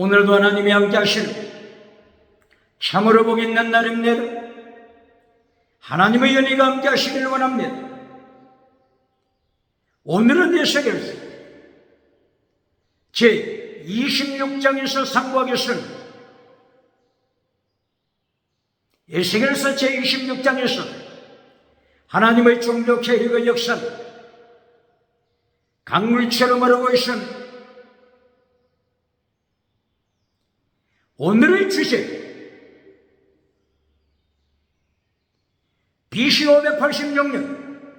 오늘도 하나님이 함께 하시는 참으로 복 있는 날입니다. 하나님의 은혜가 함께 하시기를 원합니다. 오늘은 에스겔서 제26장에서 상고하겠습니다. 에스겔서 제26장에서 하나님의 종교 계획의 역사는 강물처럼 흐르고 있습니다. 오늘의 주제 BC 586년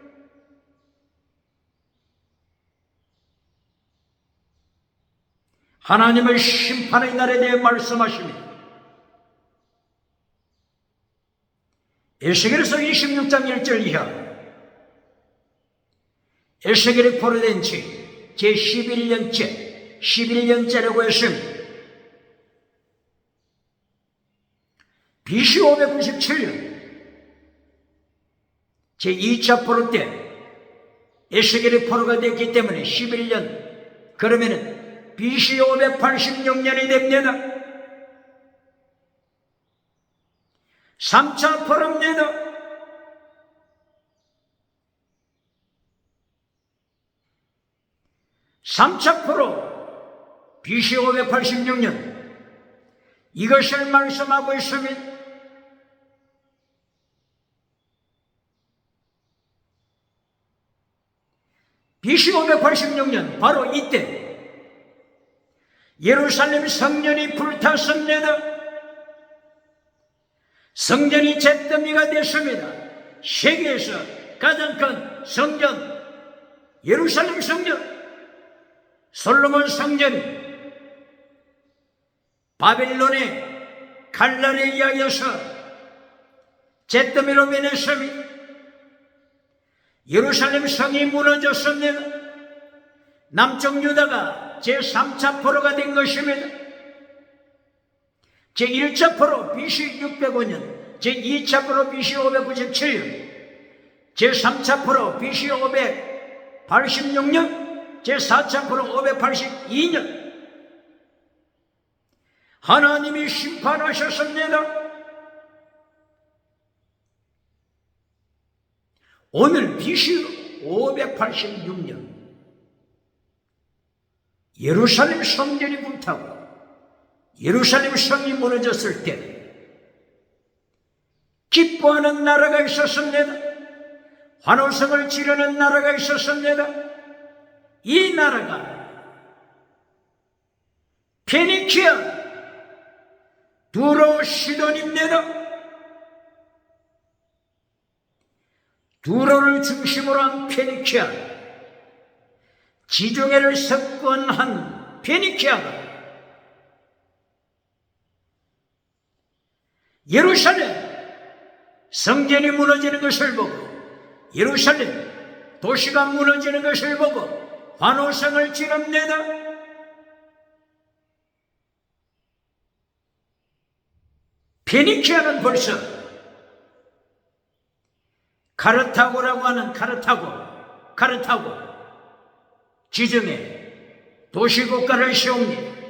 하나님의 심판의 날에 대해 말씀하십니다. 에스겔서 26장 1절 이하 에스겔이 포로된 지 제11년째라고 했습니다. BC 597년 제2차 포로 때 에스겔이 포로가 됐기 때문에 11년, 그러면은 BC 586년이 됩니다. 3차 포로입니다. 삼차 포로 BC 586년 이것을 말씀하고 있습니다. BC 586년 바로 이때 예루살렘 성전이 불탔습니다. 성전이 잿더미가 됐습니다. 세계에서 가장 큰 성전, 예루살렘 성전, 솔로몬 성전이 바벨론의 칼날에 의하여서 잿더미로 변했습니다. 예루살렘 성이 무너졌습니다. 남쪽 유다가 제3차 포로가 된 것입니다. 제1차 포로 BC 605년, 제2차 포로 BC 597년, 제3차 포로 BC 586년, 제4차 포로 582년 하나님이 심판하셨습니다. 오늘 BC 586년 예루살렘 성전이 불타고 예루살렘 성이 무너졌을 때 기뻐하는 나라가 있었습니다. 환호성을 지르는 나라가 있었습니다. 이 나라가 페니키아, 두로 시돈입니다. 두로를 중심으로 한 페니키아, 지중해를 석권한 페니키아가 예루살렘 성전이 무너지는 것을 보고, 예루살렘 도시가 무너지는 것을 보고 환호성을 지릅니다. 페니키아는 벌써 카르타고라고 하는 카르타고 지중해 도시국가를 세웁니다.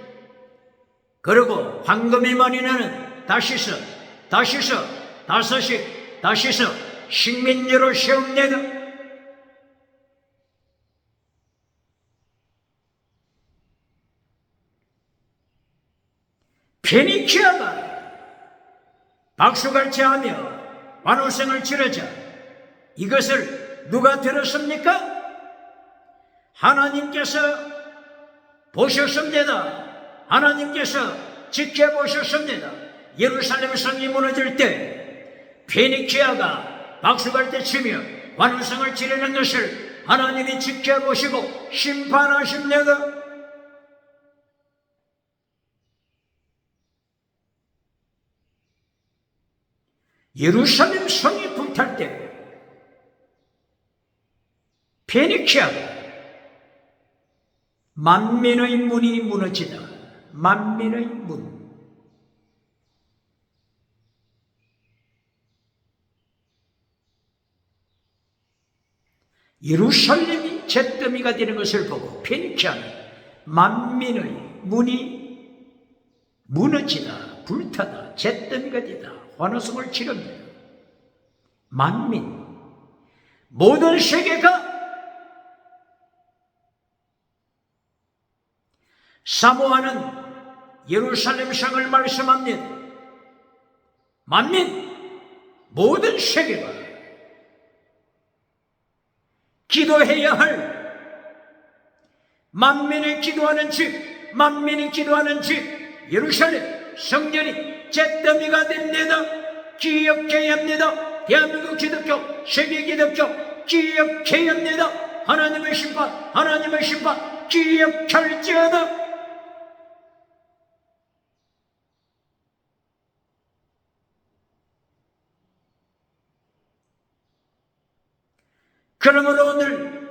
그리고 황금이 많이 나는 다시서 식민지로 세웁니다. 페니키아가 박수갈채하며 환호성을 지르자 이것을 누가 들었습니까? 하나님께서 보셨습니다. 하나님께서 지켜보셨습니다. 예루살렘 성이 무너질 때 페니키아가 박수갈채 치며 환호성을 지르는 것을 하나님이 지켜보시고 심판하십니다. 예루살렘 성이 불탈 때 페니키아가 만민의 문이 무너지다. 만민의 문. 예루살렘이 잿더미가 되는 것을 보고 페니키아는 만민의 문이 무너지다, 불타다, 잿더미가 되다, 환호성을 지릅니다. 만민, 모든 세계가 사모하는 예루살렘 성을 말씀합니다. 만민, 모든 세계가 기도해야 할, 만민이 기도하는 집, 만민이 기도하는 집, 예루살렘 성전이 잿더미가 됩니다. 기억해야 합니다. 대한민국 기독교, 세계 기독교 기억해야 합니다. 하나님의 심판, 하나님의 심판 기억할지어다. 그러므로 오늘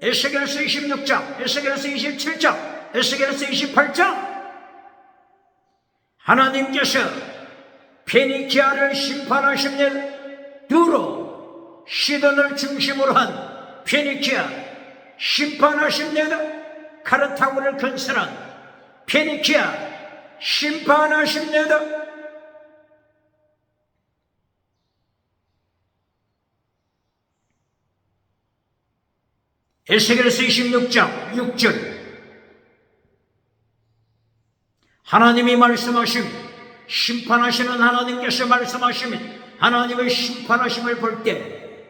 에스겔서 26장, 에스겔서 27장, 에스겔서 28장 하나님께서 페니키아를 심판하십니다. 두로, 시돈을 중심으로 한 페니키아 심판하십니다. 카르타고를 건설한 페니키아 심판하십니다. 에스겔서 26장 6절 하나님이 말씀하심, 심판하시는 하나님께서 말씀하시면 하나님의 심판하심을 볼 때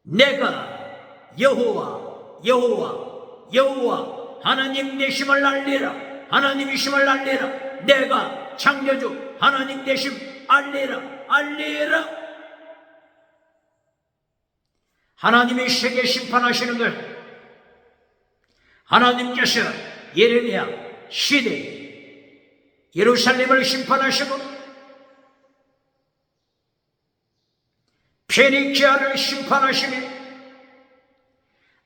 내가 여호와 여호와 여호와 하나님 되심을 알리라, 하나님이심을 알리라, 내가 창조주 하나님 되심 알리라, 알리라. 하나님이 세계 심판하시는 걸 하나님께서 예레미야 시대 예루살렘을 심판하시고 페니키아를 심판하시며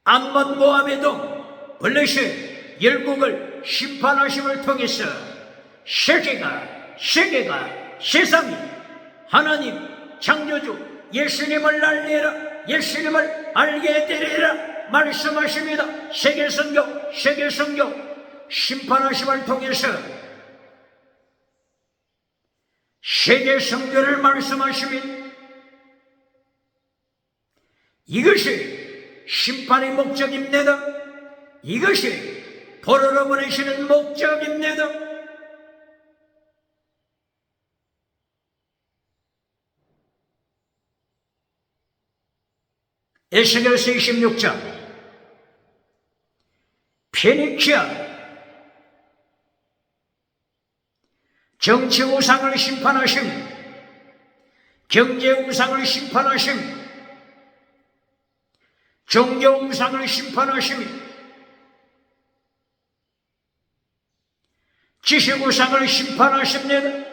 암몬 모압에도 블레셋 열국을 심판하심을 통해서 세계가 세상이 하나님 창조주 예수님을 알리라, 예수님을 알게 되리라 말씀하십니다. 세계선교 심판하심을 통해서 세계선교를 말씀하시면 이것이 심판의 목적입니다. 이것이 보러러 보내시는 목적입니다. 에스겔서 26장 페니키아 정치 우상을 심판하심, 경제 우상을 심판하심, 종교 우상을 심판하심, 지식 우상을 심판하십니다.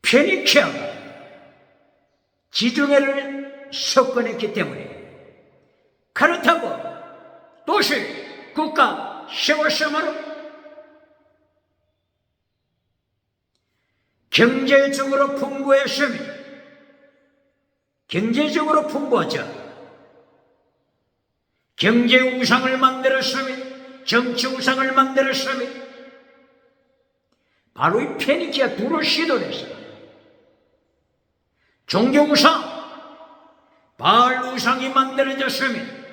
페니키아가 지중해를 석권했기 때문에 카르타고 도시, 국가 세웠으므로 경제적으로 풍부했으며 경제적으로 풍부하자 경제 우상을 만들었으며 정치 우상을 만들었으며 바로 이 페니키아 두로 시돈에서 종교 우상, 바알 우상이 만들어졌으며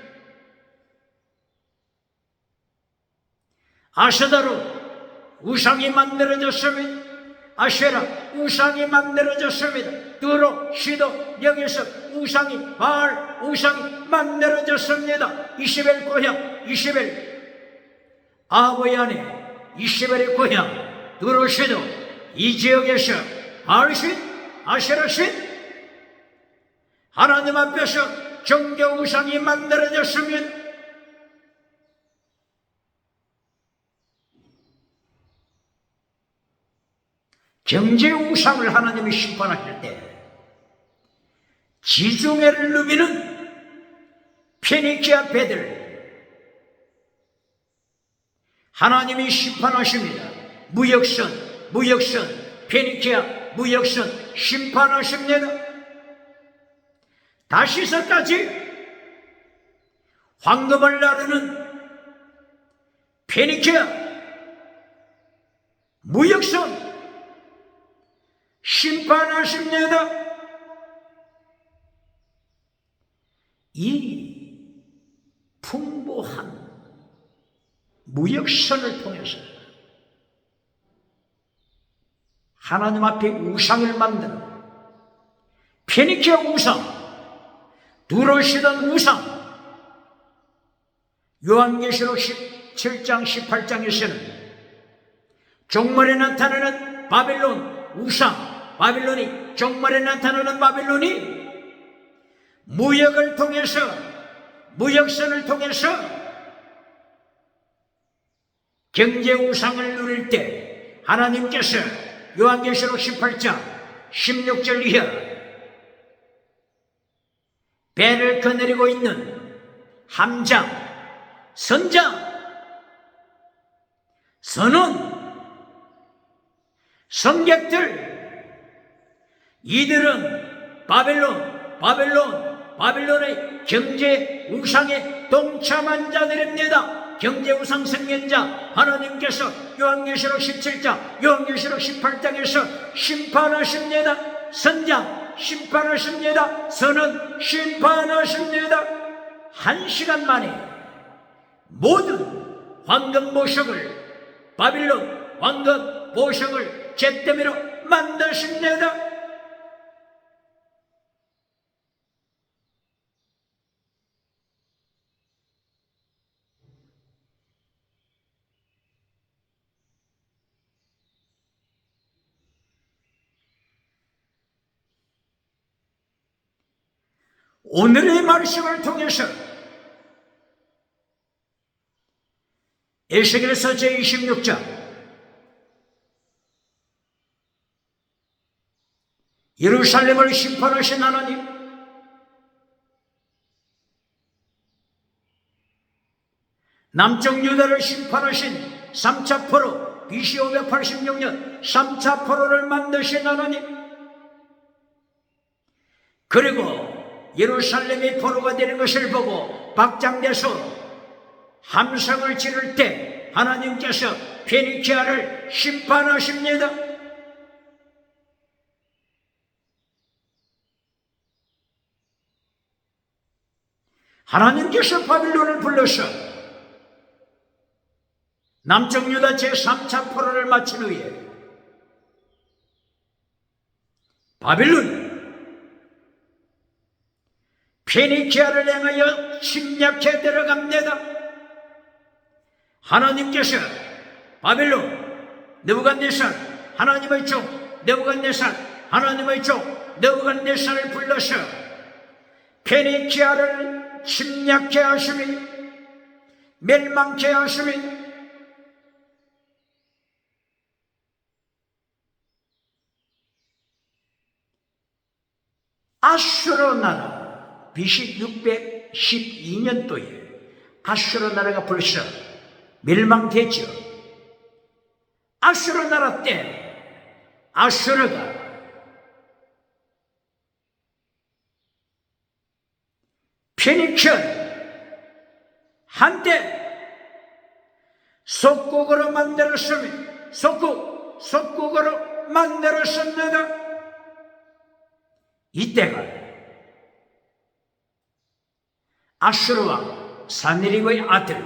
아세다로 우상이 만들어졌습니다. 아세라 우상이 만들어졌습니다. 두로 시도 여기서 우상이 바알 우상이 만들어졌습니다. 이세벨 고향, 이세벨 아버지 안에 이세벨의 고향 두로 시도 이 지역에서 바알신, 아세라신 하나님 앞에서 종교 우상이 만들어졌습니다. 경제 우상을 하나님이 심판하실 때 지중해를 누비는 페니키아 배들 하나님이 심판하십니다. 무역선 페니키아 무역선 심판하십니다. 다시서까지 황금을 나르는 페니키아, 무역선 심판하십니다. 이 풍부한 무역선을 통해서 하나님 앞에 우상을 만드는 페니키아 우상, 두로시던 우상, 요한계시록 17장 18장에서는 종말에 나타나는 바벨론 우상, 바벨론이 종말에 나타나는 바벨론이 무역을 통해서, 무역선을 통해서 경제 우상을 누릴 때 하나님께서 요한계시록 18장 16절 이하 배를 거느리고 있는 함장, 선장, 선원, 성객들, 이들은 바벨론의 경제 우상에 동참한 자들입니다. 경제 우상 선견자, 하나님께서 요한계시록 17장, 요한계시록 18장에서 심판하십니다. 선장 심판하십니다. 선은 심판하십니다. 1시간 만에 모든 황금 보석을, 바빌론 황금 보석을 잿더미로 만드십니다. 오늘의 말씀을 통해서 에스겔서 제26장 예루살렘을 심판하신 하나님, 남쪽 유다를 심판하신 3차 포로, BC 586년 3차 포로를 만드신 하나님, 그리고 예루살렘이 포로가 되는 것을 보고 박장대소 함성을 지를 때 하나님께서 페니키아를 심판하십니다. 하나님께서 바빌론을 불러서 남쪽 유다 제3차 포로를 마친 후에 바빌론 페니키아를 향하여 침략해 들어갑니다. 하나님께서 바빌론 느부갓네살, 하나님의 종 느부갓네살, 하나님의 종 느부갓네살을 불러서 페니키아를 침략해 하시며 멸망케 하시며 아수르 나라, BC 612년도에 아수르 나라가 벌써 멸망됐죠. 아수르 나라 때 아수르가 페니키아 한때 속국으로 만들었으며 속국으로 만들었습니다. 이때가 아수르 왕 사네립의 아들,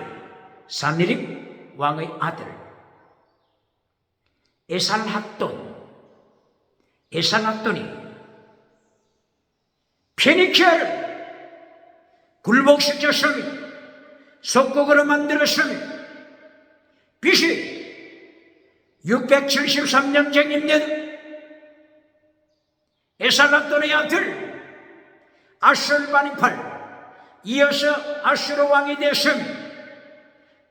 사네립 왕의 아들 에산학돈이 페니키아를 굴복시켰으며 속국으로 만들었으며 BC 673년경입니다. 에산학돈의 아들 아술바니팔 이어서 아수르 왕이 되었으며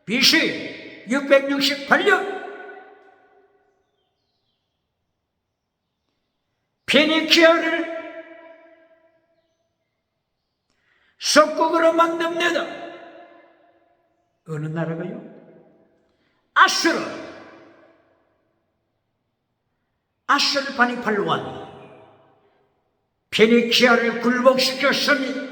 BC 668년 페니키아를 속국으로 만듭니다. 어느 나라가요? 아술바니팔 왕이 페니키아를 굴복시켰으니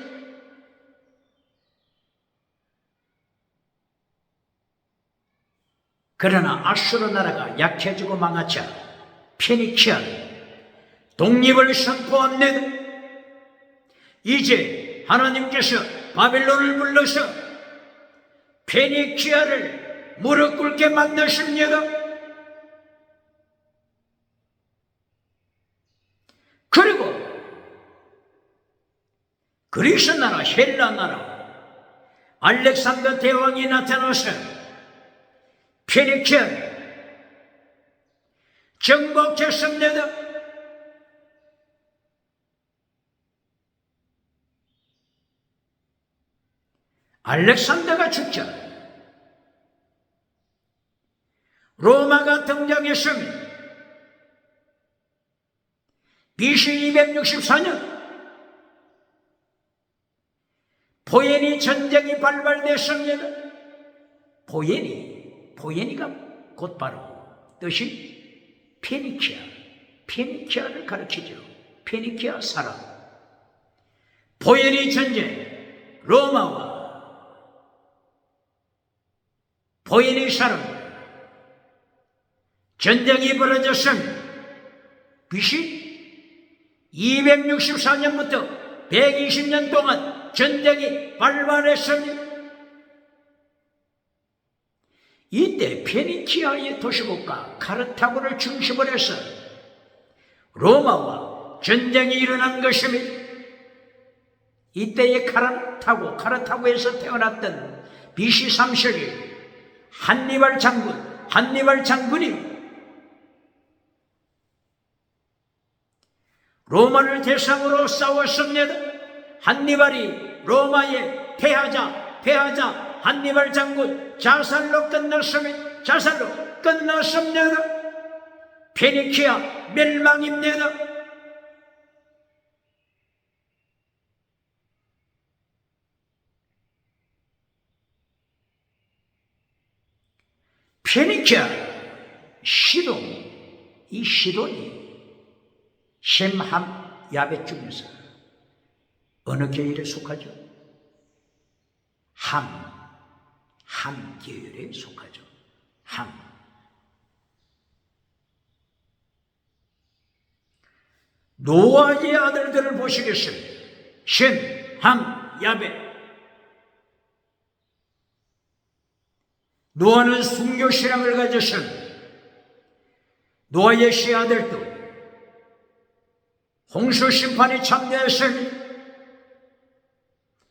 그러나 아수르 나라가 약해지고 망하자 페니키아는 독립을 선포합니다. 이제 하나님께서 바벨론을 불러서 페니키아를 무릎 꿇게 만드십니다. 그리고 그리스 나라, 헬라 나라, 알렉산더 대왕이 나타나서 페니키아를 정복했습니다. 알렉산더가 죽자 로마가 등장했습니다. BC 264년 포에니 전쟁이 발발됐습니다. 포에니가 곧바로 뜻이 페니키아를 가리키죠. 페니키아 사람. 포에니 전쟁, 로마와 포에니 사람 전쟁이 벌어졌습니다. BC 264년부터 120년 동안 전쟁이 발발했습니다. 이때 페니키아의 도시국가 카르타고를 중심으로 해서 로마와 전쟁이 일어난 것입니다. 이때의 카르타고에서 태어났던 BC 3세기 한니발 장군이 로마를 대상으로 싸웠습니다. 한니발이 로마에 패하자 한니발 장군 자살로 끝났습니다. 페니키아 멸망입니다. 페니키아 이 시돈이 셈함 야벳 중에서 어느 계열에 속하죠? 함 계열에 속하죠. 노아의 아들들을 보시겠습니다. 셈, 함, 야벳. 노아는 순교신앙을 가졌습니다. 노아의 세 아들도 홍수 심판이 참되었습니다.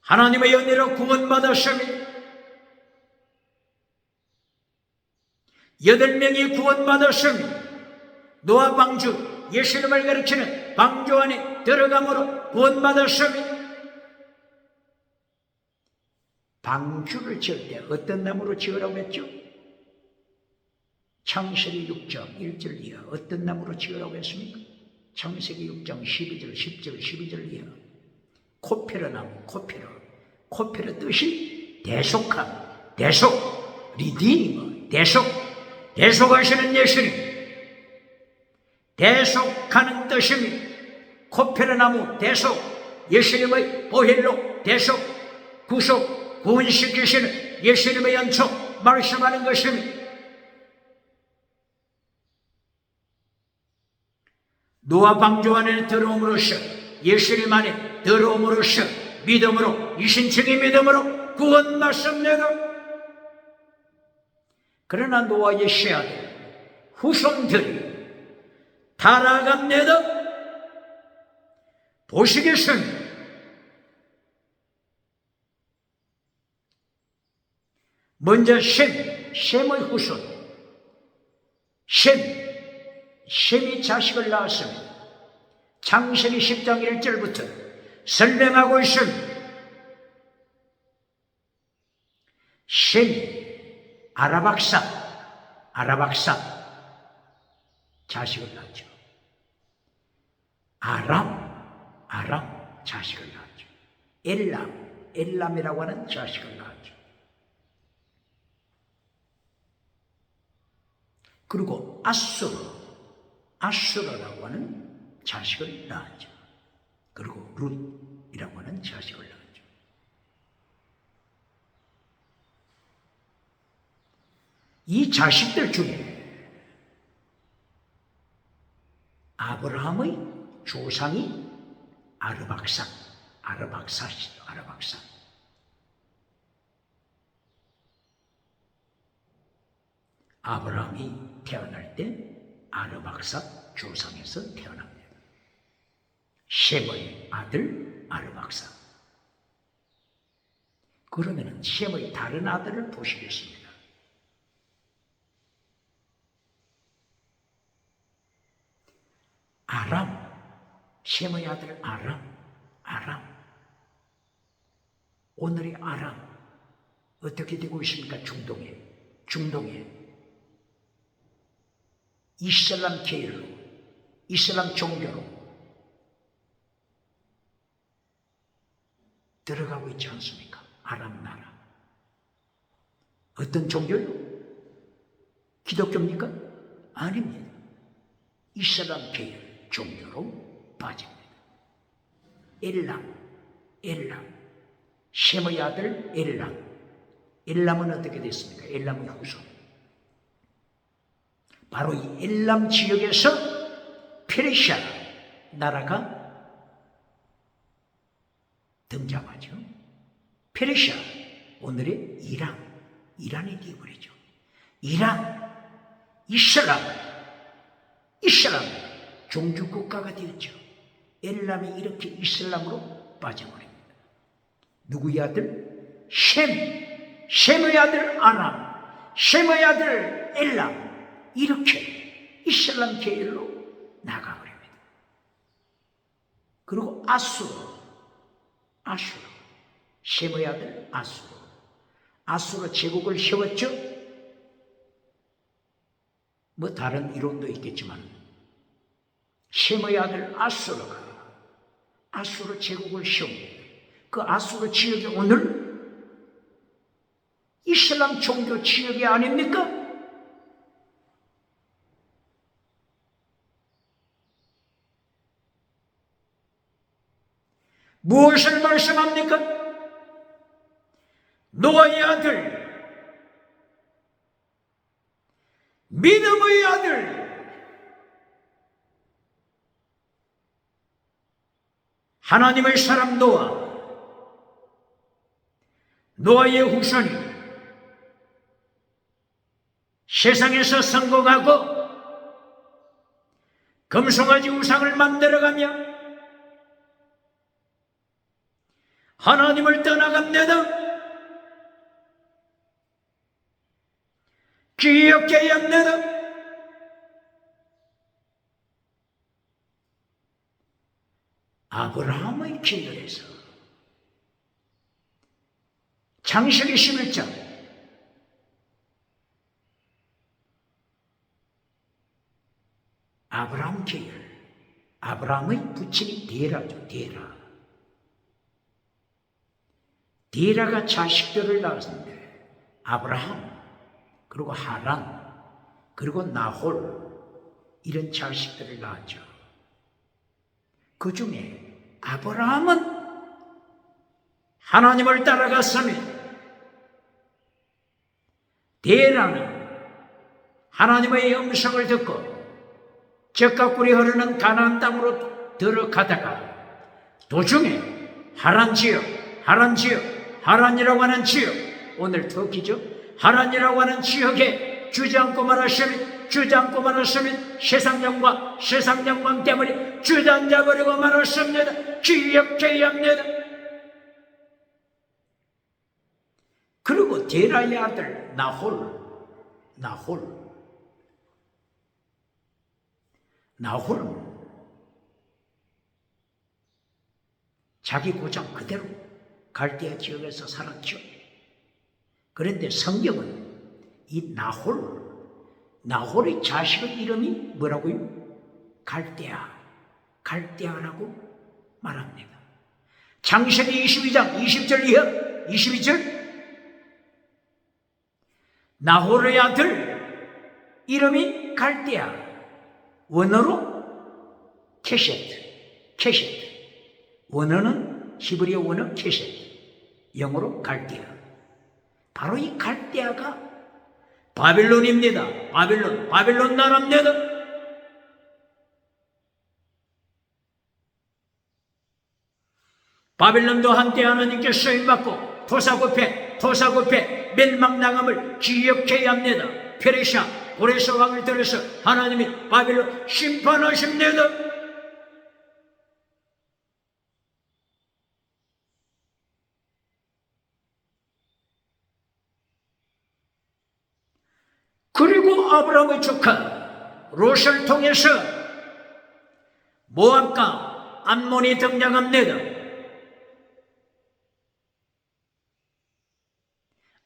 하나님의 은혜로 구원받았습니다. 8명이 구원받았습니다. 노아 방주, 예수님을 가리키는 방주 안에 들어감으로 구원받았습니다. 방주를 지을 때 어떤 나무로 지으라고 했죠? 창세기 6장 1절 이하 어떤 나무로 지으라고 했습니까? 창세기 6장 12절 이하 코페르 나무, 코페르 뜻이 대속함, 리디머, 대속하시는 예수님, 대속하는 뜻입니다. 코페르 나무, 대속, 예수님의 보혈로 대속, 구속, 구원시키시는 예수님의 연초 말씀하는 것입니다. 노아 방주 안에 들어옴으로써 예수님 안에 들어옴으로써 믿음으로 이신층의 믿음으로 구원받습니다. 그러나 노아의 세 아들 후손들이 타락합니다. 보시겠습니다. 먼저 셈의 후손. 셈이 자식을 낳았습니다. 창세기 10장 1절부터 설명하고 있습니다. 셈이 아라박사 자식을 낳죠. 아람 자식을 낳죠. 엘람이라고 하는 자식을 낳죠. 그리고 아수르라고 하는 자식을 낳았죠. 그리고 룻이라고 하는 자식을 낳았죠. 이 자식들 중에 아브라함의 조상이 아르박사시죠. 아르박사. 아브라함이 태어날 때 아르박사 조상에서 태어납니다. 셈의 아들 아르박사. 그러면은 셈의 다른 아들을 보시겠습니다. 아람, 셈의 아들 아람. 오늘의 아람 어떻게 되고 있습니까? 중동에 이슬람 계열로, 이슬람 종교로 들어가고 있지 않습니까? 아람 나라. 어떤 종교요? 기독교입니까? 아닙니다. 이슬람 계열 종교로 빠집니다. 엘람. 셈의 아들 엘람. 엘람은 어떻게 됐습니까? 엘람의 후손. 바로 이 엘람 지역에서 페르시아 나라가 등장하죠. 페르시아, 오늘의 이란이 되어버리죠. 이슬람 종주국가가 되었죠. 엘람이 이렇게 이슬람으로 빠져버립니다. 누구의 아들? 셈의 아들 아람, 셈의 아들 엘람. 이렇게 이슬람 계열로 나가버립니다. 그리고 아수르, 셈의 아들 아수르 제국을 세웠죠. 뭐 다른 이론도 있겠지만 셈의 아들 아수르 제국을 세웁니다. 그 아수르 지역이 오늘 이슬람 종교 지역이 아닙니까? 무엇을 말씀합니까? 노아의 아들, 믿음의 아들, 하나님의 사람 노아의 후손이 세상에서 성공하고 금송아지 우상을 만들어가며 하나님을 떠나갑니다. 기억해야 합니다. 아브라함의 계열에서 창세기 11장 아브라함 계열, 아브라함의 부친이 데라죠. 데라가 자식들을 낳았는데 아브라함, 그리고 하란, 그리고 나홀, 이런 자식들을 낳았죠. 그 중에 아브라함은 하나님을 따라갔으며 데라는 하나님의 음성을 듣고 젖과 꿀이 흐르는 가나안 땅으로 들어가다가 도중에 하란이라고 하는 지역, 오늘 터키죠. 하란이라고 하는 지역에 주저앉고 말았으면 세상 영광 때문에 주저앉아버리고 말았습니다. 기억해야 합니다. 그리고 데라의 아들 나홀은 자기 고장 그대로 갈대아 지역에서 살았죠. 그런데 성경은 이 나홀의 자식의 이름이 뭐라고요? 갈대아라고 말합니다. 창세기 22장 20절 이하 22절 나홀의 아들 이름이 갈대아, 원어로 케셋, 원어는 히브리어 원어 케셋, 영어로 갈대아. 바로 이 갈대아가 바빌론입니다. 바빌론 나라입니다. 바빌론도 한때 하나님께 쓰임받고 토사구패 멸망당함을 기억해야 합니다. 페르시아 고레스 왕을 들어서 하나님이 바빌론 심판하십니다. 그리고 아브라함의 조카 롯을 통해서 모압과 암몬이 등장합니다.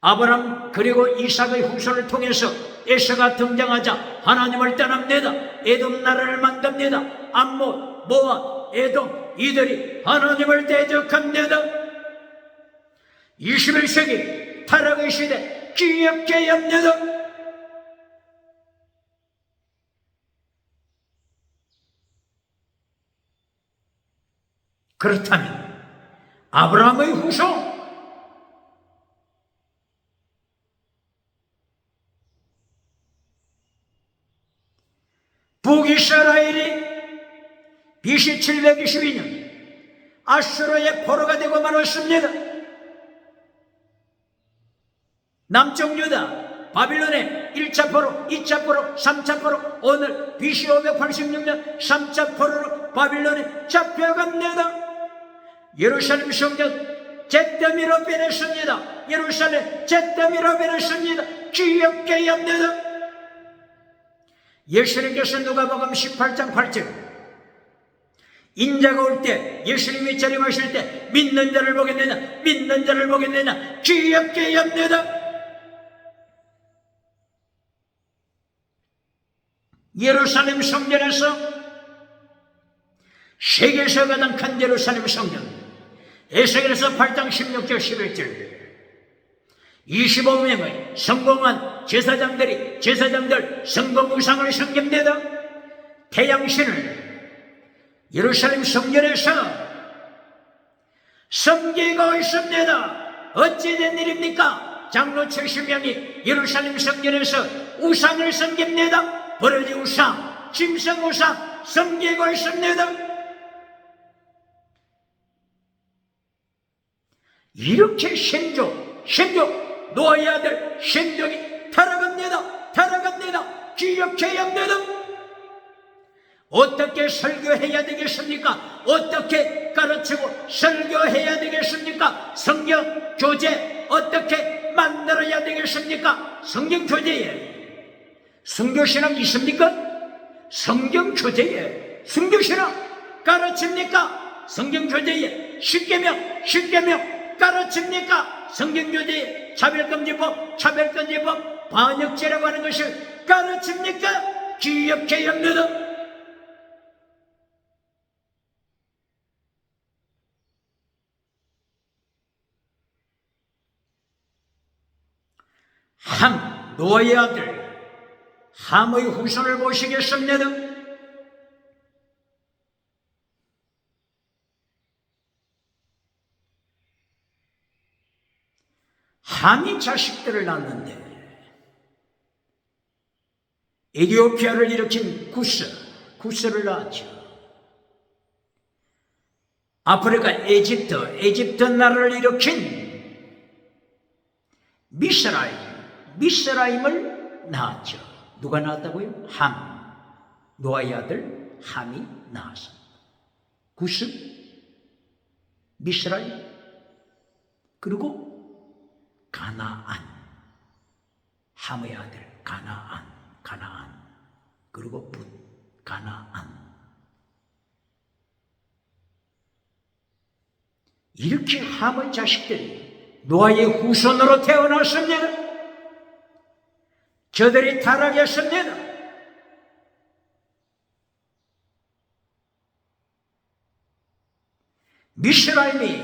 아브라함 그리고 이삭의 후손을 통해서 에서가 등장하자 하나님을 떠납니다. 에돔 나라를 만듭니다. 암몬, 모압, 에돔 이들이 하나님을 대적합니다. 21세기 타락의 시대 기억해야 합니다. 그렇다면 아브라함의 후손 북이스라엘이 BC 722년 아수르의 포로가 되고 말았습니다. 남쪽 유다 바빌론의 1차 포로, 2차 포로, 3차 포로, 오늘 BC 586년 3차 포로로 바빌론에 잡혀갑니다. 예루살렘 성전 잿더미로 변했습니다. 예루살렘 잿더미로 변했습니다. 기억해야 합니다. 예수님께서 누가복음 18장 8절 인자가 올 때 예수님이 재림하실 때 믿는 자를 보겠느냐 기억해야 합니다. 예루살렘 성전에서 세계에서 가장 큰 예루살렘 성전 에스겔서 8장 16절 11절 25명의 성공한 제사장들 성공 우상을 섬깁니다. 태양신을 예루살렘 성전에서 섬기고 있습니다. 어찌된 일입니까? 장로 70명이 예루살렘 성전에서 우상을 섬깁니다. 버러지 우상, 짐승 우상 섬기고 있습니다. 이렇게 신족 노아의 아들 신족이 타락합니다. 기억해야 합니다. 어떻게 설교해야 되겠습니까? 어떻게 가르치고 설교해야 되겠습니까? 성경 교재 어떻게 만들어야 되겠습니까? 성경 교재에 성교신학 있습니까? 성경 교재에 성교신학 가르칩니까? 성경 교재에 십계명 가르칩니까? 성경교재에 차별금지법 반역죄라고 하는 것을 가르칩니까? 기억해야 합니다. 노아의 아들 함의 후손을 보시겠습니다. 함이 자식들을 낳았는데 에티오피아를 일으킨 구스를 낳았죠. 아프리카 에집트 나라를 일으킨 미스라임을 낳았죠. 누가 낳았다고요? 노아의 아들 함이 낳았습니다. 구스, 미스라임, 그리고 가나안, 함의 아들 가나안, 그리고 가나안. 이렇게 함의 자식들이 노아의 후손으로 태어났습니다. 저들이 타락했습니다. 미스라임이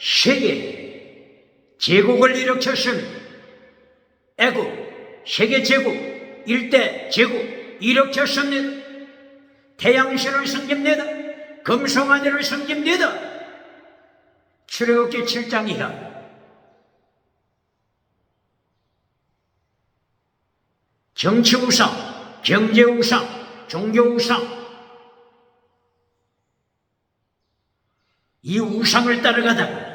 세계 제국을 일으켰습니다. 애국, 세계 제국, 일대 제국 일으켰습니다. 태양신을 섬깁니다. 금송아지를 섬깁니다. 출애굽기 7장 이하 정치 우상, 경제 우상, 종교 우상, 이 우상을 따라가다가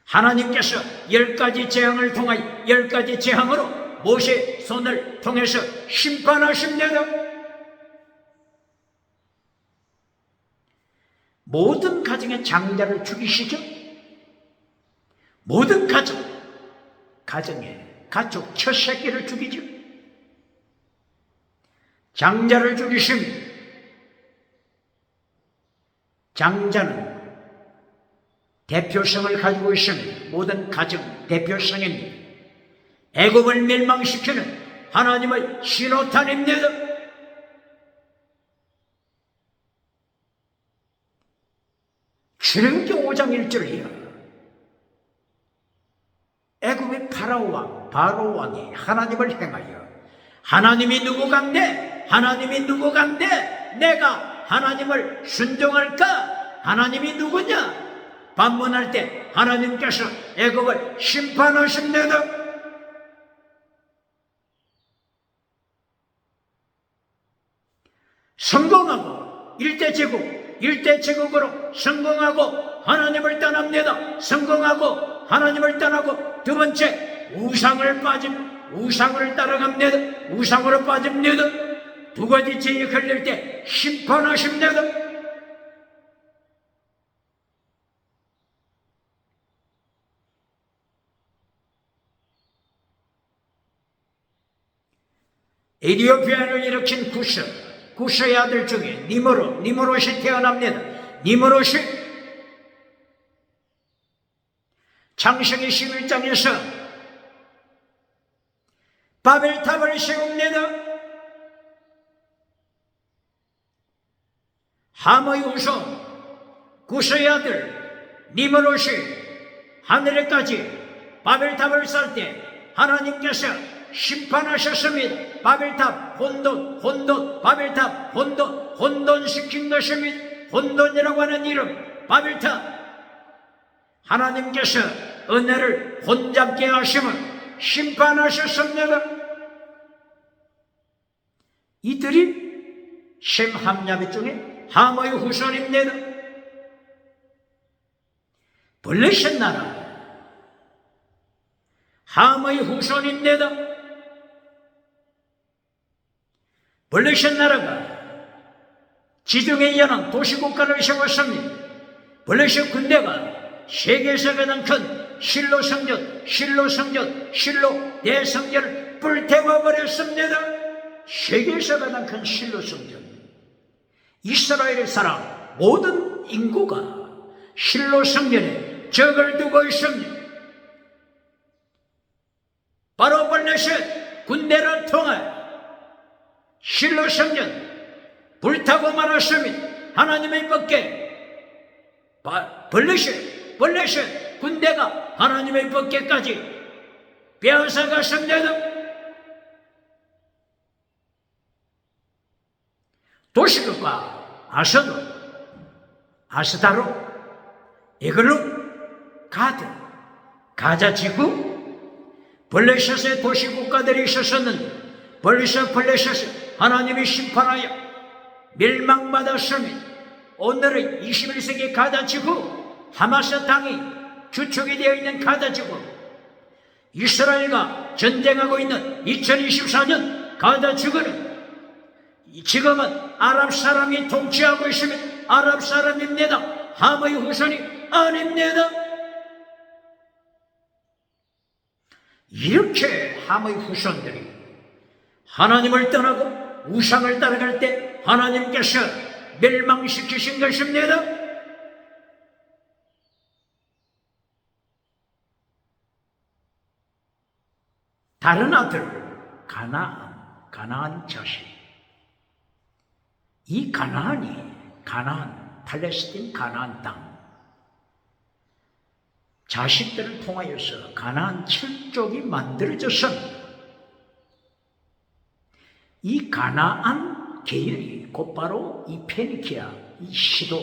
하나님께서 10가지 재앙을 통하여 10가지 재앙으로 모세 손을 통해서 심판하십니다. 모든 가정의 장자를 죽이시죠. 모든 가정의 가족 첫 새끼를 죽이죠. 장자를 죽이십니다. 장자는 대표성을 가지고 있습니다. 모든 가정 대표성입니다. 애굽을 멸망시키는 하나님의 신호탄입니다. 출애굽기 5장 1절이요. 애굽의 바로 왕이 하나님을 행하여 하나님이 누구간데 내가 하나님을 순종할까? 하나님이 누구냐? 반문할 때 하나님께서 애굽을 심판하십니다. 성공하고 일대제국으로 성공하고 하나님을 떠납니다. 성공하고 하나님을 떠나고 두 번째 우상을 따라갑니다. 우상으로 빠집니다. 두 가지 죄에 걸릴 때 심판하십니다. 에티오피아를 일으킨 구스의 아들 중에 니므롯이 태어납니다. 니므롯이 창세기 11장에서 바벨탑을 세웁니다. 함의 후손 구스의 아들 니므롯이 하늘에까지 바벨탑을 쌓을 때 하나님께서 심판하셨습니다. 바벨탑 바벨탑 혼돈시킨 것입니다. 혼돈이라고 하는 이름 바벨탑. 하나님께서 은혜를 혼잡게 하심을 심판하셨습니다. 이들이 셈 함야벳 중에 함의 후손입니다. 블레셋 나라 함의 후손입니다. 블레셋 나라가 지중해 연안 도시국가를 세웠습니다. 블레셋 군대가 세계에서 가장 큰 실로 대성전을 불태워버렸습니다. 세계에서 가장 큰 실로 성전. 이스라엘의 사람 모든 인구가 실로 성전에 적을 두고 있습니다. 바로 블레셋 군대를 통해 실로 성전 불타고 말았습니다. 하나님의 법궤 블레셋 군대가 하나님의 법궤까지 빼앗아갔습니다. 도시국가 아스다로, 에글론, 가자 지구, 블레셋의 도시국가들이 있었었는데 블레셋 하나님이 심판하여 멸망받았습니다. 오늘의 21세기 가자 지구, 하마스 당이 주축이 되어 있는 가자 지구, 이스라엘과 전쟁하고 있는 2024년 가자 지구는 지금은 아랍 사람이 통치하고 있습니다. 아랍 사람입니다. 함의 후손이 아닙니다. 이렇게 함의 후손들이 하나님을 떠나고 우상을 따라갈 때 하나님께서 멸망시키신 것입니다. 다른 아들 가나안 자식. 이 가나안 팔레스틴 가나안 땅 자식들을 통하여서 가나안 7족이 만들어졌습니다. 이 가나안 계열이 곧바로 이 페니키아, 이 시돈,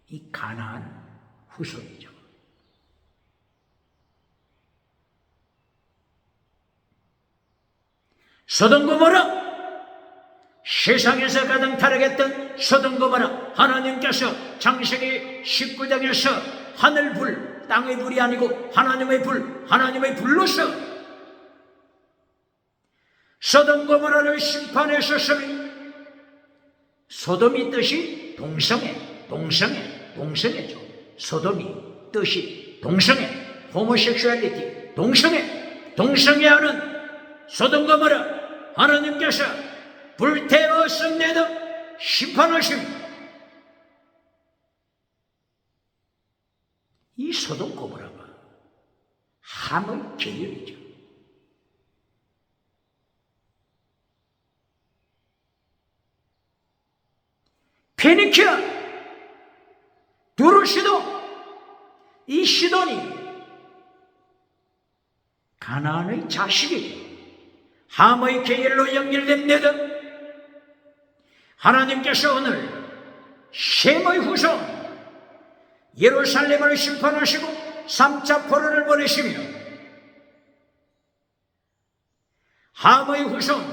이 가나안 후손이죠. 소돔 고모라, 세상에서 가장 타락했던 소돔 고모라, 하나님께서 창세기 19장에서 하늘 불, 땅의 불이 아니고 하나님의 불, 하나님의 불로서 소돔 고모라를 심판하셨으니, 소돔이 뜻이 동성애죠. 소돔이 뜻이 동성애, 호모섹슈얼리티, 동성애하는 소돔 고모라 하나님께서 불태워 썩내다 심판하십니다. 이 소돔 고모라가 함의 계열이죠. 페니키아, 두루시도, 이 시돈이 가나안의 자식이죠. 함의 계열로 연결됩니다. 하나님께서 오늘 셈의 후손 예루살렘을 심판하시고 3차 포로를 보내시며, 함의 후손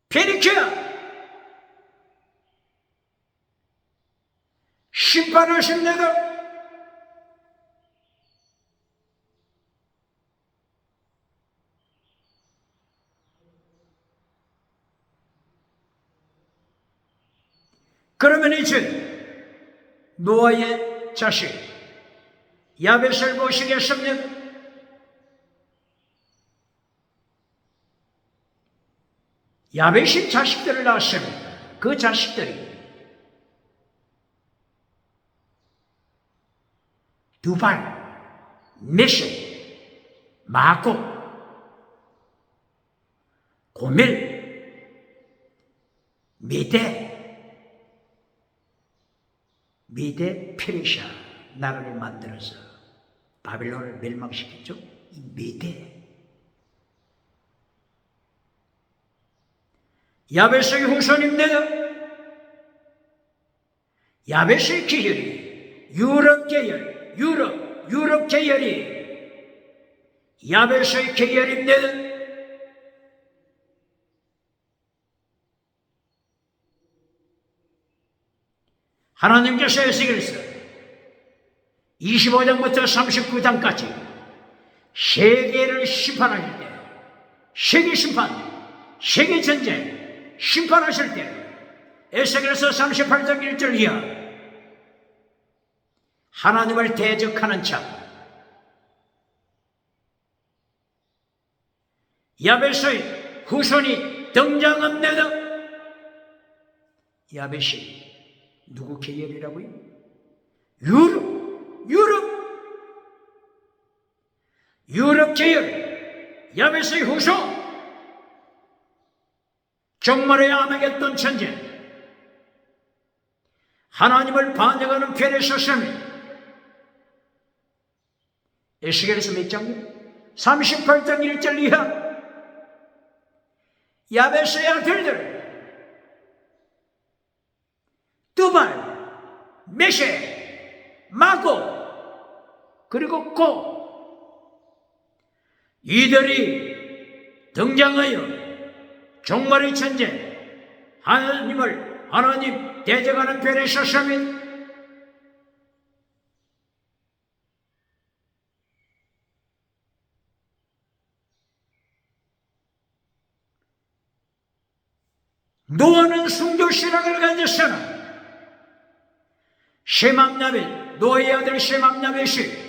페니키아 심판하십니다. 그러면 이제 노아의 자식 야벳을 보시겠습니까? 야벳이 자식들을 낳았습니다. 그 자식들이 두발, 메섹, 마고, 고멜, 미대 페르시아 나라를 만들어서 바빌론을 멸망시켰죠. 이 미대. 야벳의 후손입니다. 야벳의 계열이 유럽 계열이 야벳의 계열입니다. 하나님께서 에스겔서 25장부터 39장까지 세계를 심판하실 때, 세계 심판, 세계 전쟁 심판하실 때, 에스겔서 38장 1절 이하 하나님을 대적하는 자, 야벳의 후손이 등장합니다. 야벳이 누구 계열이라고요? 유럽 계열, 야벳의 후손. 정말의 아메겟돈 전쟁, 하나님을 반역하는 편에 섰습니다. 에스겔에서 몇 장이요? 38장 1절 이하. 야벳의 아들들 두발, 메섹, 마고, 그리고 고, 이들이 등장하여 종말의 천재 하나님 대적하는 편에 섰습니다. 노아는 순교신앙을 가졌으나 셈암야벳, 노아의 아들 셈암야벳이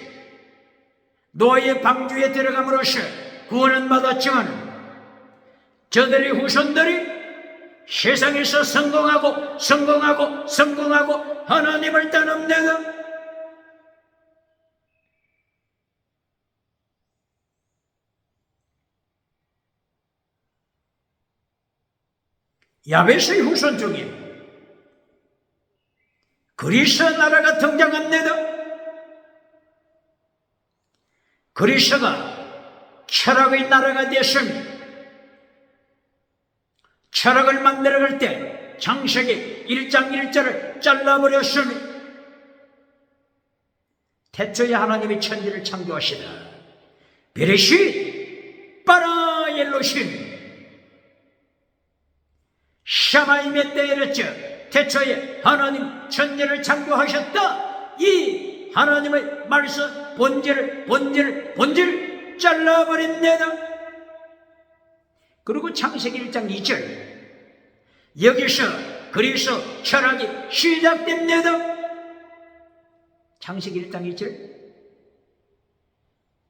노아의 방주에 들어감으로써 구원은 받았지만, 저들의 후손들이 세상에서 성공하고 하나님을 떠납니다. 야벳의 후손 중에 그리스 나라가 등장합니다. 그리스가 철학의 나라가 되었습니다. 철학을 만들어갈 때 창세기 1장 1절을 잘라버렸습니다. 태초에 하나님이 천지를 창조하시다. 베레쉿 바라 엘로힘 것임. 샤마임의 때에랬죠. 태초에 하나님 천지를 창조하셨다. 이 하나님의 말씀 본질 잘라버립니다. 그리고 창세기 1장 2절 여기서 그리스도 철학이 시작됩니다. 창세기 1장 2절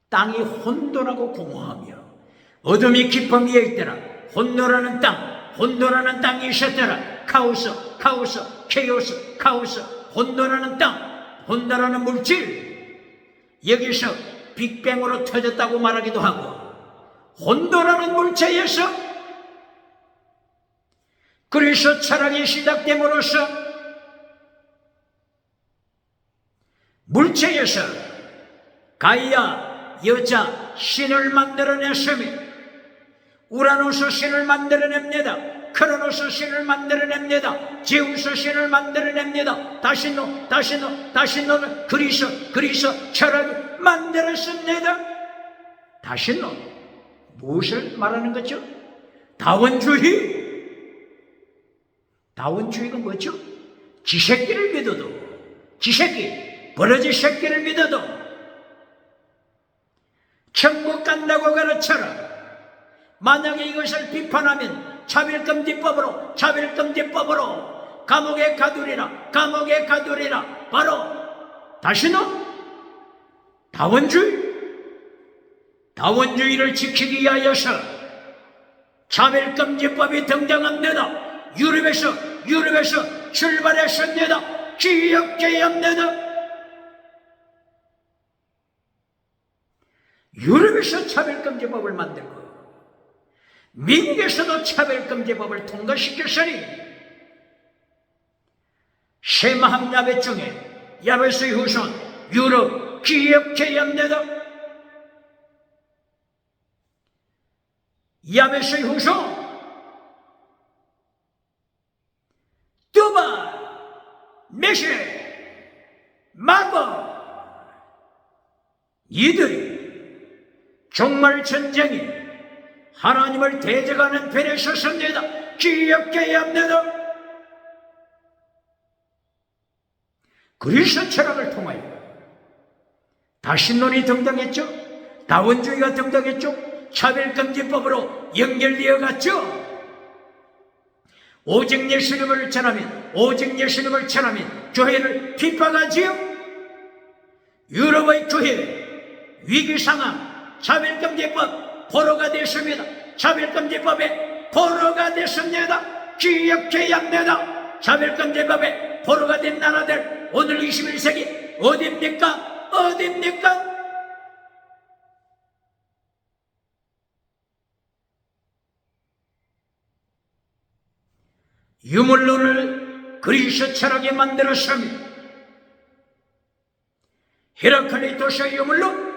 땅이 혼돈하고 공허하며 어둠이 깊음 위에 있더라. 혼돈하는 땅이 있었더라. 케오스, 혼돈하는 땅, 혼돈하는 물질. 여기서 빅뱅으로 터졌다고 말하기도 하고, 혼돈하는 물체에서 그래서 철학이 시작됨으로써 물체에서 가이아 여자 신을 만들어냈으며 우라노스 신을 만들어냅니다. 크로노스 신을 만들어냅니다. 제우스 신을 만들어냅니다. 다시노는 그리스 철학을 만들었습니다. 다시노 무엇을 말하는 거죠? 다원주의가 뭐죠? 지새끼를 믿어도 버러지 새끼를 믿어도 천국 간다고 가르쳐라. 만약에 이것을 비판하면 차별금지법으로 감옥에 가두리라. 바로 다시는 다원주의를 지키기 위하여서 차별금지법이 등장합니다. 유럽에서 출발했습니다. 기억해야 합니다. 유럽에서 차별금지법을 만들고 미국에서도 차별금지법을 통과시켰으니 셈합야벳 중에 야벳의 후손 유럽 기억해야 합니다. 야벳의 후손 두발, 메시, 마고 이들이 종말 전쟁이 하나님을 대적하는 편에 섰습니다. 기억해야 합니다. 그리스 철학을 통하여 다신론이 등장했죠. 다원주의가 등장했죠. 차별금지법으로 연결되어 갔죠. 오직 예수님을 전하면 교회를 비판하지요. 유럽의 교회 위기상황 차별금지법 포로가 됐습니다. 차별금지법에 포로가 됐습니다. 기억해야 합니다. 차별금지법에 포로가 된 나라들 오늘 21세기 어디입니까? 유물론을 그리스 철학에 만들었습니다. 헤라클리토스의 유물론,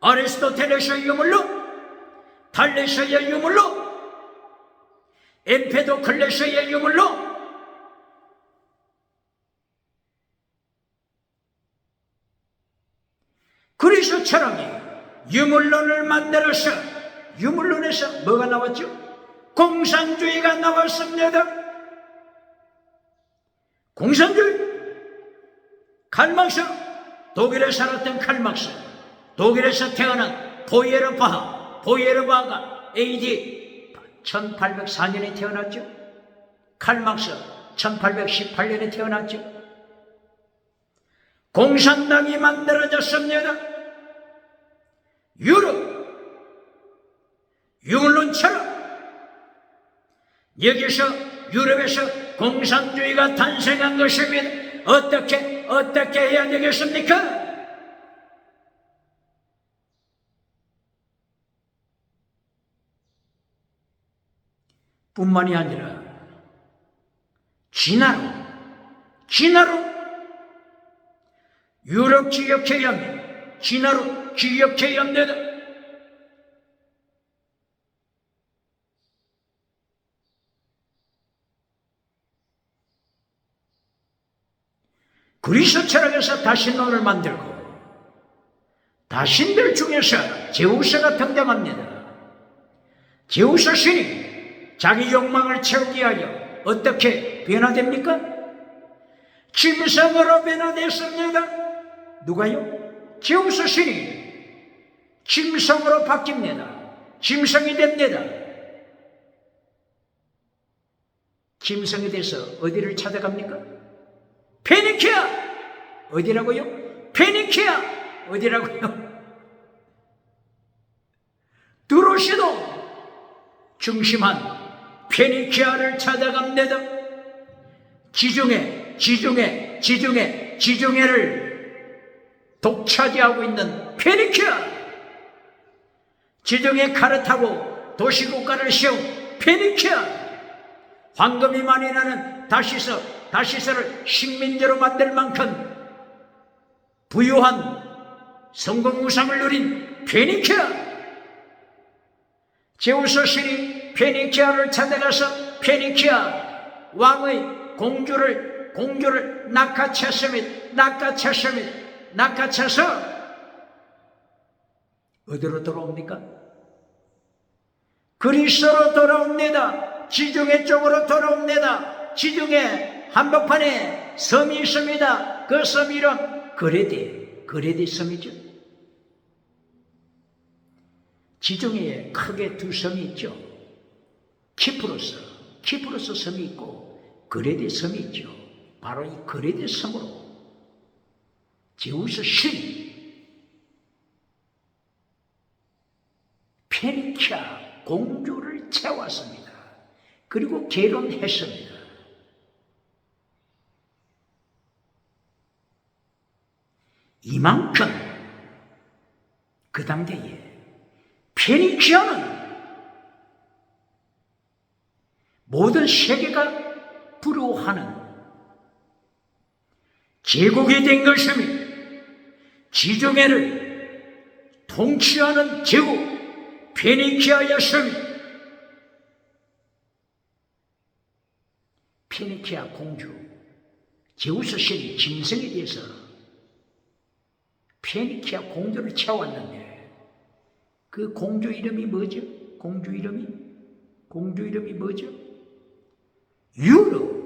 아리스토텔레스의 유물론, 탈레스의 유물론, 엠페도클레스의 유물론, 그리스 철학이 유물론을 만들어서 유물론에서 뭐가 나왔죠? 공산주의가 나왔습니다. 공산주의. 칼막스, 독일에 살았던 칼막스, 독일에서 태어난 보이에르바하가 AD 1804년에 태어났죠. 칼막스 1818년에 태어났죠. 공산당이 만들어졌습니다. 유물론 철학. 여기서 유럽에서 공산주의가 탄생한 것입니다. 어떻게 해야 되겠습니까? 뿐만이 아니라 진화로 유럽 기억해야 합니다. 진화로 기억해야 합니다. 그리스 철학에서 다신론을 만들고 다신들 중에서 제우스가 등장합니다. 제우스 신이 자기 욕망을 채우기 위하여 어떻게 변화됩니까? 짐승으로 변화됐습니다. 누가요? 제우스 신이 짐승으로 바뀝니다. 짐승이 됩니다. 짐승이 돼서 어디를 찾아갑니까? 페니키아! 어디라고요? 페니키아! 어디라고요? 두로시도 중심한 페니키아를 찾아갑니다. 지중해를 독차지하고 있는 페니키아. 지중해 칼을 타고 도시국가를 세운 페니키아. 황금이 많이 나는 다시서를 식민지로 만들 만큼 부유한 성공 우상을 누린 페니키아. 제우스 신이 페니키아를 찾아가서 페니키아 왕의 공주를 낚아채서 어디로 돌아옵니까? 그리스로 돌아옵니다. 지중해 쪽으로 돌아옵니다. 지중해 한복판에 섬이 있습니다. 그 섬 이름 그레데 섬이죠. 지중해에 크게 두 섬이 있죠. 키프로스 섬이 있고 그레데 섬이 있죠. 바로 이 그레데 섬으로 제우스 신 페니키아 공주를 채웠습니다. 그리고 결혼했습니다. 이만큼 그 당대에 페니키아는 모든 세계가 부러워하는 제국이 된 것이며 지중해를 통치하는 제국 페니키아였으며 페니키아 공주 제우스 신이 짐승에 대해서 페니키아 공주를 채웠는데 그 공주 이름이 뭐죠? 공주 이름이 뭐죠? 유럽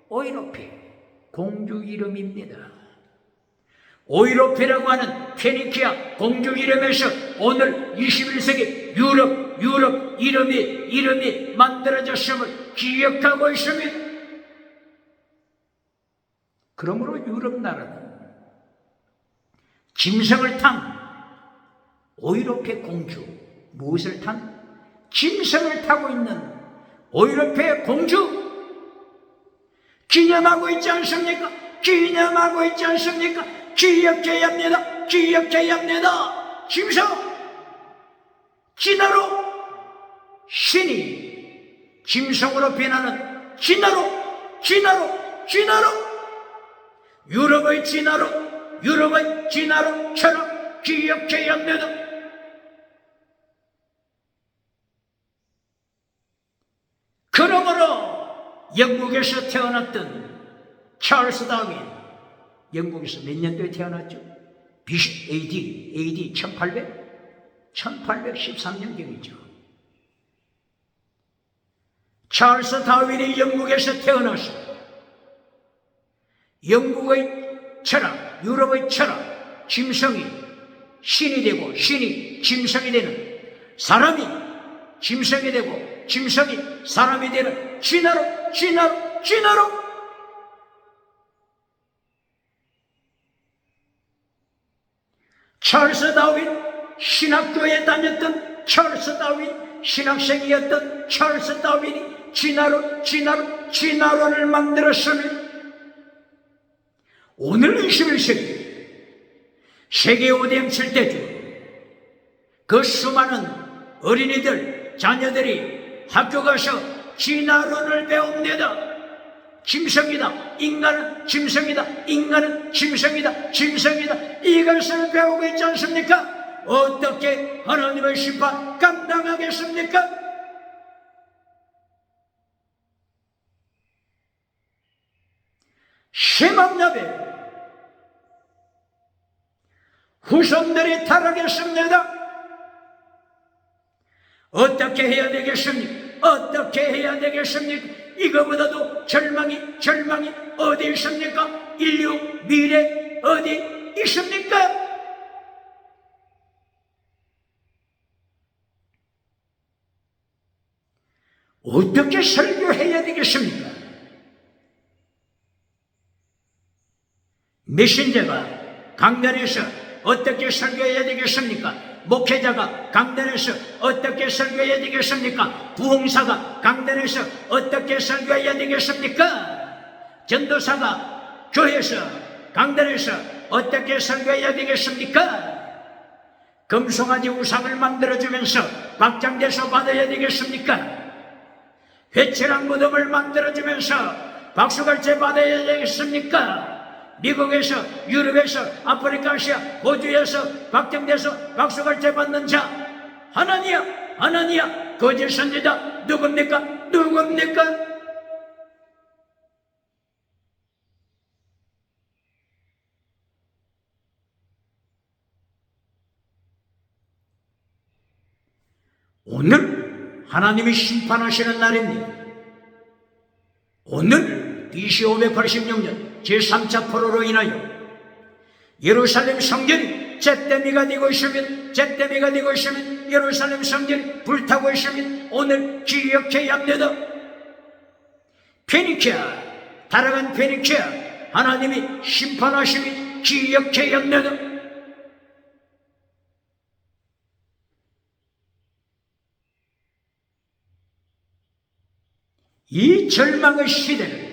오이로페 공주 이름입니다. 오이로페라고 하는 페니키아 공주 이름에서 오늘 21세기 유럽 이름이 만들어졌음을 기억하고 있습니다. 그러므로 유럽 나라는 짐승을 탄 오이로페 공주, 무엇을 탄? 짐승을 타고 있는 오이로페 공주 기념하고 있지 않습니까? 기억해야 합니다. 짐승 진화로 신이 짐승으로 변하는 진화로 유럽의 진화로처럼 기억해야 합니다. 그러므로 영국에서 태어났던 찰스 다윈, 영국에서 몇 년도에 태어났죠? AD 1813년경이죠. 찰스 다윈이 영국에서 태어나서 영국의 철학, 유럽의 철학, 짐승이 신이 되고 신이 짐승이 되는, 사람이 짐승이 되고 짐승이 사람이 되는 진화로 찰스 다윈, 신학교에 다녔던 찰스 다윈, 신학생이었던 찰스 다윈이 진화론을 만들었으면 오늘 21세기 세계 오대양 칠대주 그 수많은 어린이들, 자녀들이 학교 가서 진화론을 배웁니다. 짐승이다. 인간은 짐승이다. 이것을 배우고 있지 않습니까? 어떻게 하나님의 심판 감당하겠습니까? 세맘야베 후손들이 타락했습니다. 어떻게 해야 되겠습니까? 어떻게 해야 되겠습니까? 이거보다도 절망이 어디 있습니까? 인류 미래 어디 있습니까? 어떻게 설교해야 되겠습니까? 메신저가 강단에서 어떻게 설교해야 되겠습니까? 목회자가 강단에서 어떻게 설교해야 되겠습니까? 부흥사가 강단에서 어떻게 설교해야 되겠습니까? 전도사가 교회에서 강단에서 어떻게 설교해야 되겠습니까? 금송아지 우상을 만들어주면서 박장대소 받아야 되겠습니까? 회칠한 무덤을 만들어주면서 박수갈채 받아야 되겠습니까? 미국에서, 유럽에서, 아프리카, 아시아, 호주에서 박정돼서 박수갈채 받는 자 하나니야 거짓 선지자 누굽니까? 오늘 하나님이 심판하시는 날입니다. 오늘 BC 586년 제3차 포로로 인하여 예루살렘 성전이 잿더미가 되고 있으면 예루살렘 성전이 불타고 있으면 오늘 기억해야 합니다. 페니키아, 타락한 페니키아, 하나님이 심판하심이 기억해야 합니다. 이 절망의 시대를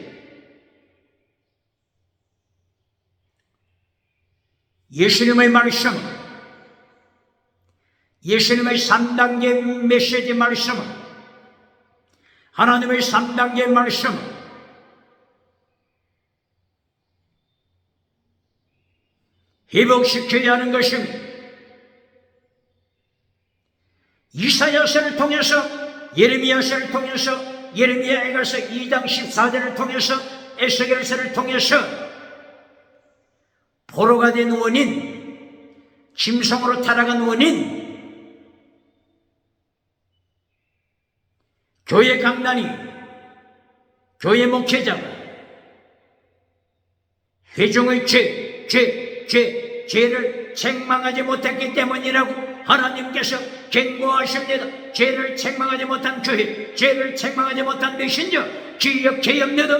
예수님의 말씀은, 예수님의 3단계 메시지 말씀은, 하나님의 3단계 말씀은 회복시켜야 하는 것입니다. 이사야서를 통해서, 예레미야서를 통해서, 예레미야에게서 2장 14절을 통해서, 에스겔서를 통해서 포로가 된 원인, 짐승으로 타락한 원인, 교회 강단이, 교회 목회자가 회중의 죄를 책망하지 못했기 때문이라고 하나님께서 경고하십니다. 죄를 책망하지 못한 교회, 죄를 책망하지 못한 메신저 기억해야 합니다.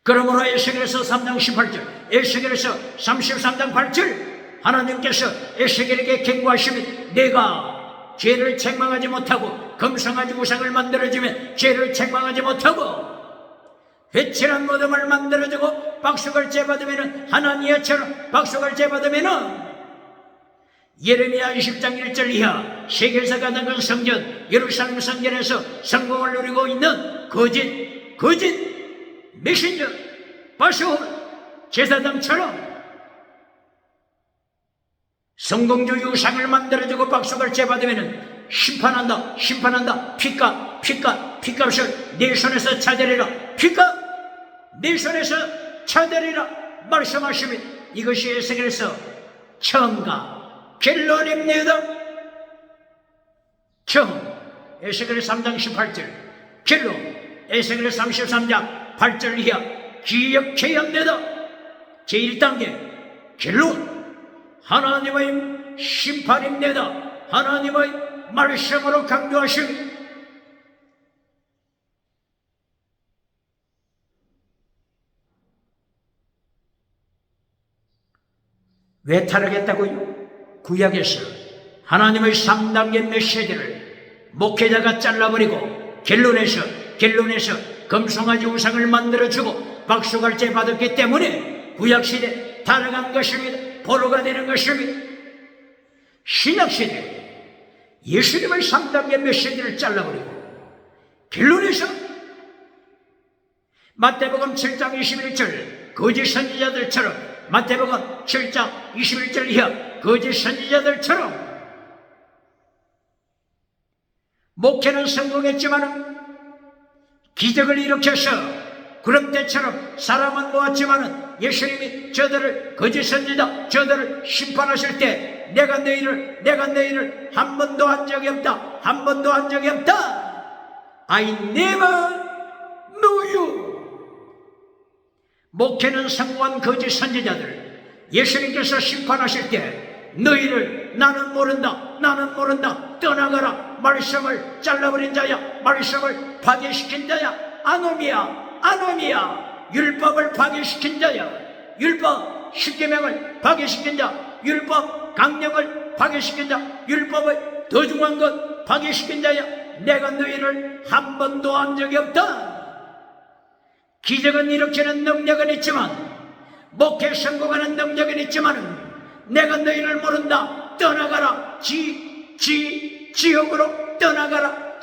그러므로 에스겔서 3장 18절, 에스겔서 33장 8절 하나님께서 에스겔에게 경고하시면 내가 죄를 책망하지 못하고 금성아지 우상을 만들어주면 죄를 책망하지 못하고 회칠한 무덤을 만들어주고 박수갈채 받으면 하나니아처럼 박수갈채 받으면 예레미야 20장 1절 이하 세계에서 가장 큰 성전 예루살렘 성전에서 성공을 누리고 있는 거짓 메신저 바수홀 제사장처럼 성공주의 우상을 만들어주고 박수갈채 받으면 심판한다. 피값을 내 손에서 찾으리라. 피값 내 손에서 찾으리라 말씀하시면 이것이 에스겔서 처음과 결론입니다. 처음 에스겔 3장 18절, 결론 에스겔 33장 8절 이하 기억해야 합니다. 제1단계 결론 하나님의 심판입니다. 하나님의 말씀으로 강조하십니다. 왜 타락했다고요? 구약에서 하나님의 3단계 메시지를 목회자가 잘라버리고 결론에서 금송아지 우상을 만들어주고 박수갈채 받았기 때문에 구약시대 타락한 것입니다. 포로가 되는 것입니다. 신약시대 예수님의 3단계 메시지를 잘라버리고 결론에서 마태복음 7장 21절 거짓 선지자들처럼 마태복음 7장 21절 이하 거짓 선지자들처럼 목회는 성공했지만 기적을 일으켜서 그런 때처럼 사람은 모았지만은 예수님이 저들을 거짓 선지자 저들을 심판하실 때 내가 너희를 한 번도 한 적이 없다. 한 번도 한 적이 없다. I never knew you. 목회는 성공한 거짓 선지자들 예수님께서 심판하실 때 너희를 나는 모른다 떠나가라. 말씀을 잘라버린 자야, 말씀을 파괴시킨 자야, 아노미야, 율법을 파괴시킨 자야, 율법 10계명을 파괴시킨 자, 율법 강령을 파괴시킨 자, 율법의 더 중요한 것 파괴시킨 자야. 내가 너희를 한 번도 한 적이 없다. 기적은 일으키는 능력은 있지만, 목회 성공하는 능력은 있지만 내가 너희를 모른다. 떠나가라. 지옥으로 떠나가라.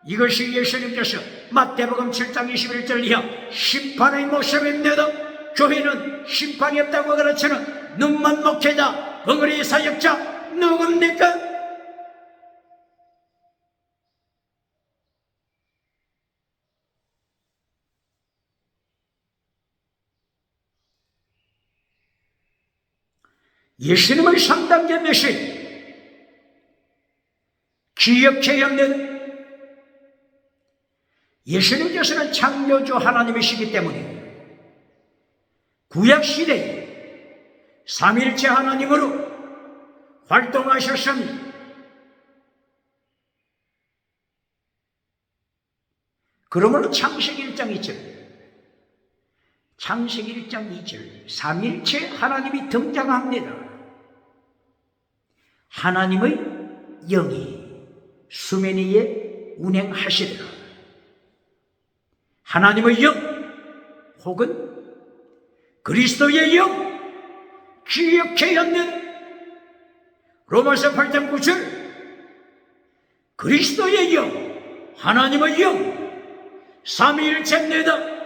이것이 예수님께서 마태복음 7장 21절 이하 심판의 모습입니다. 교회는 심판이 없다고 가르치는 눈먼 목회자, 벙어리 사역자 누굽니까? 예수님의 3단계 메시지 기억해야 합니다. 예수님께서는 창조주 하나님이시기 때문에 구약시대에 삼일체 하나님으로 활동하셨습니다. 그러므로 창세기 1장 2절 삼일체 하나님이 등장합니다. 하나님의 영이 수면 위에 운행하시더라. 하나님의 영 혹은 그리스도의 영 기억해야 하는 로마서 8장 9절 그리스도의 영 하나님의 영 삼위일체입니다.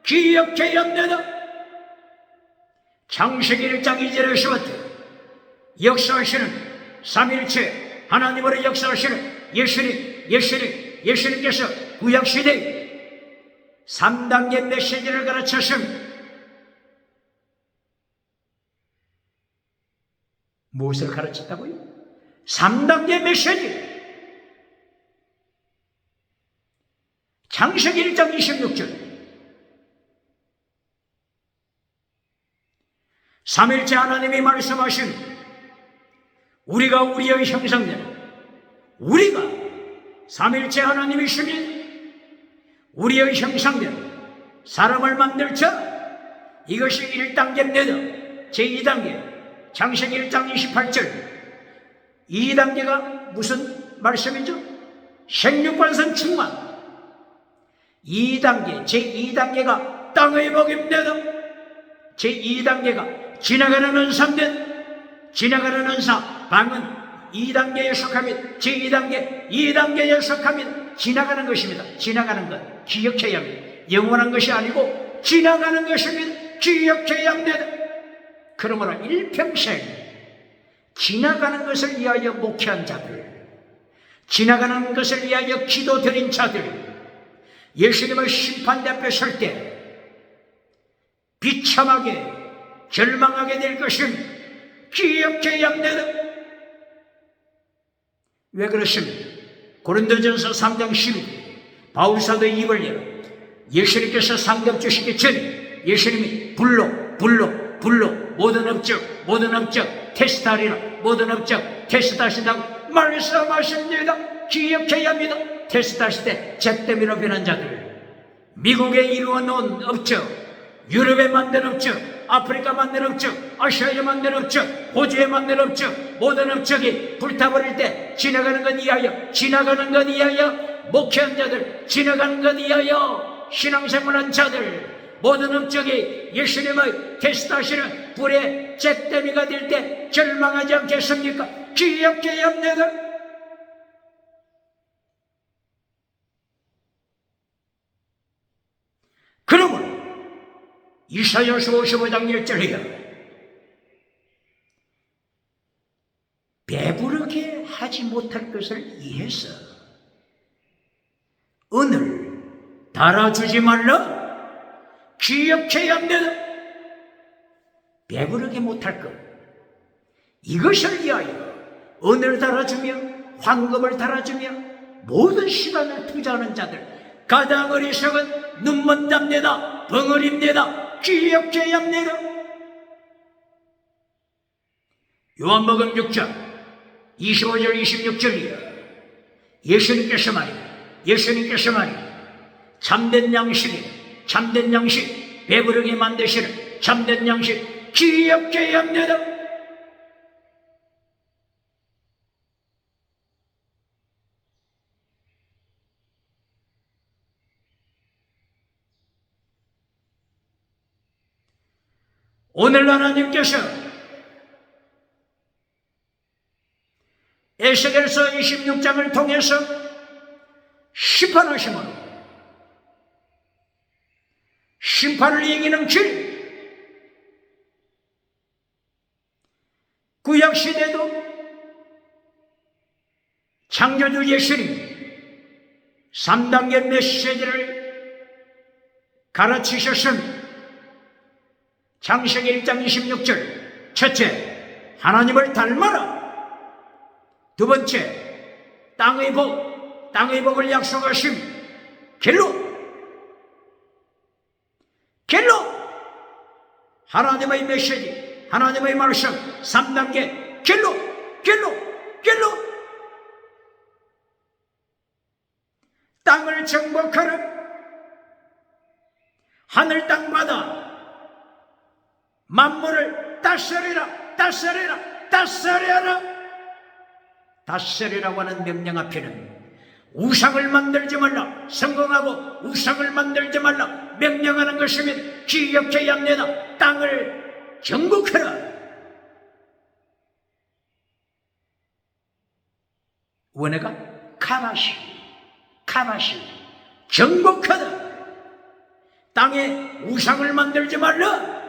기억해야 합니다. 창세기 1장 2절에서부터 역사하시는 삼일체 하나님으로 역사하시는 예수님께서 구약시대에 3단계 메시지를 가르쳤습니다. 무엇을 가르쳤다고요? 3단계 메시지. 창세기 1장 26절 삼일체 하나님이 말씀하신 우리가 우리의 형상대로 우리가 삼일체 하나님이시니 우리의 형상대로 사람을 만들 자 이것이 1단계입니다. 제2단계 창세기 1장 28절 2단계가 무슨 말씀이죠? 생육관성 충만 2단계 제2단계가 땅의 복입니다. 제2단계가 지나가는 은사입니다. 지나가는 은사 방은 2단계에 속하면 제2단계 2단계에 속하면 지나가는 것입니다. 지나가는 것 기억해야 합니다. 영원한 것이 아니고 지나가는 것입니다. 기억해야 합니다. 그러므로 일평생 지나가는 것을 위하여 목회한 자들 지나가는 것을 위하여 기도드린 자들 예수님의 심판대 앞에 설 때 비참하게 절망하게 될 것은 기억해야 합니다. 왜 그렇습니까? 고린도전서 3장 12절 바울사도의 입을 열어 예수님께서 상급 주시기 전에 예수님이 불로 모든 업적 테스트하리라 모든 업적 테스트하신다고 말씀하십니다. 기억해야 합니다. 테스트하실 때 잿더미로 변한 자들 미국에 이루어놓은 업적 유럽에 만든 업적 아프리카 만든 업적 아시아에 만든 업적 호주에 만든 업적 모든 업적이 불타버릴 때 지나가는 것 이하여 목회한 자들 지나가는 것 이하여 신앙생활한 자들 모든 업적이 예수님의 테스트하시는 불의 잿더미가 될 때 절망하지 않겠습니까? 기억해야 합니다. 그러므로 이사야서 55장 1절이요 배부르게 하지 못할 것을 이해서 오늘 달아주지 말라. 기억해야 합니다. 배부르게 못할 것, 이것을 위하여 은혜를 달아주며 황금을 달아주며 모든 시간을 투자하는 자들, 가장 어리석은 눈먼 잡니다. 벙어리입니다. 기억해야 합니다. 요한복음 6장 25절 26절이요. 예수님께서 말이요. 참된 양식이, 참된 양식, 배부르게 만드시는 참된 양식 기억해야 합니다. 오늘 하나님께서 에스겔서 26장을 통해서 심판하심으로 심판을 이기는 길, 구약시대도 창조주 예수님 3단계 메시지를 가르치셨습니다. 창세기 1장 26절, 첫째, 하나님을 닮아라. 두 번째, 땅의 복을 약속하심, 겔로, 하나님의 메시지, 하나님의 말씀, 3단계, 겔로. 땅을 정복하라. 하늘 땅 바다 만물을 다스리라고 하는 명령 앞에는 우상을 만들지 말라, 성공하고 우상을 만들지 말라 명령하는 것이면 기억해야 합니다. 땅을 정복하라. 원해가 카마시 정복하다. 땅에 우상을 만들지 말라.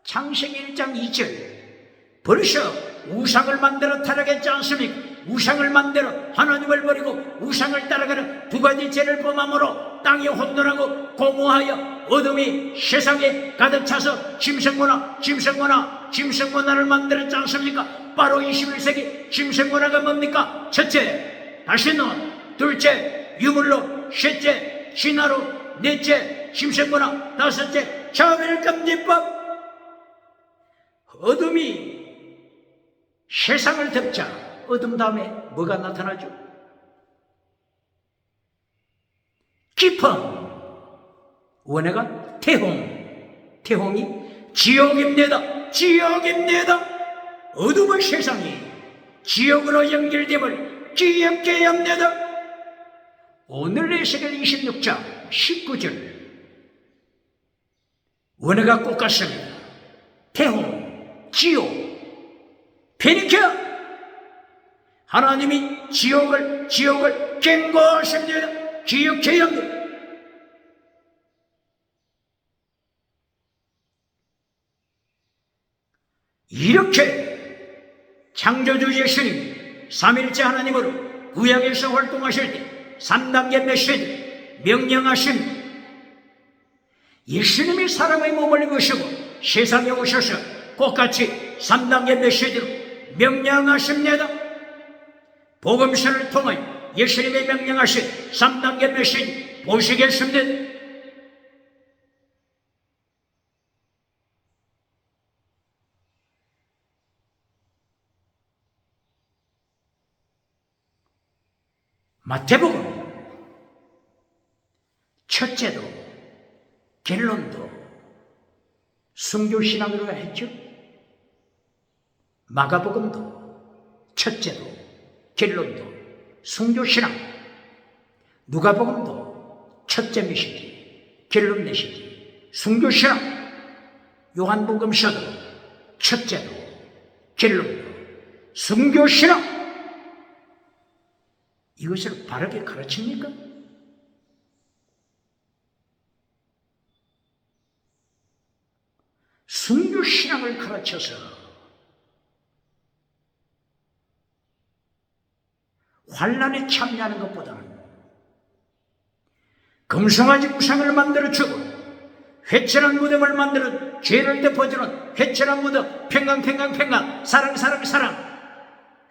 창세기 1장 2절, 벌써 우상을 만들어 타락했지 않습니까? 우상을 만들어 하나님을 버리고 우상을 따라가는 두 가지 죄를 범함으로 땅이 혼돈하고 공허하여 어둠이 세상에 가득 차서 짐승문화를 만들었지 않습니까? 바로 21세기 짐승문화가 뭡니까? 첫째, 다시는, 둘째, 유물로, 셋째, 신화로, 넷째, 짐승문화, 다섯째, 차별금지법. 어둠이 세상을 덮자 어둠 다음에 뭐가 나타나죠? 깊음. 원해가 태홍이 지옥입니다. 어둠의 세상이 지옥으로 연결됨을 기억해야 합니다. 오늘 에스겔 26장 19절, 원해가 꽃같습니다. 태홍, 지옥, 페니켜. 하나님이 지옥을 경고하십니다. 기억해야 합니다. 이렇게 창조주 예수님 삼일째 하나님으로 구약에서 활동하실 때 3단계 메시지 명령하신 예수님이 사람의 몸을 입으시고 세상에 오셔서 똑같이 3단계 메시지로 명령하십니다. 복음서를 통하여 예수님이 명령하신 3단계 메시지 보시겠습니다. 마태복음 첫째도 결론도 순교신앙으로 했죠. 마가복음도 첫째도 결론도 순교신앙, 누가복음도 첫째 메시지 결론 메시지 순교신앙, 요한복음서도 첫째도 결론도 순교신앙. 이것을 바르게 가르칩니까? 순교신앙을 가르쳐서 환난에 참여하는 것보다는 금송아지 우상을 만들어주고 회칠한 무덤을 만들어 죄를 덮어주는 회칠한 무덤, 평강 사랑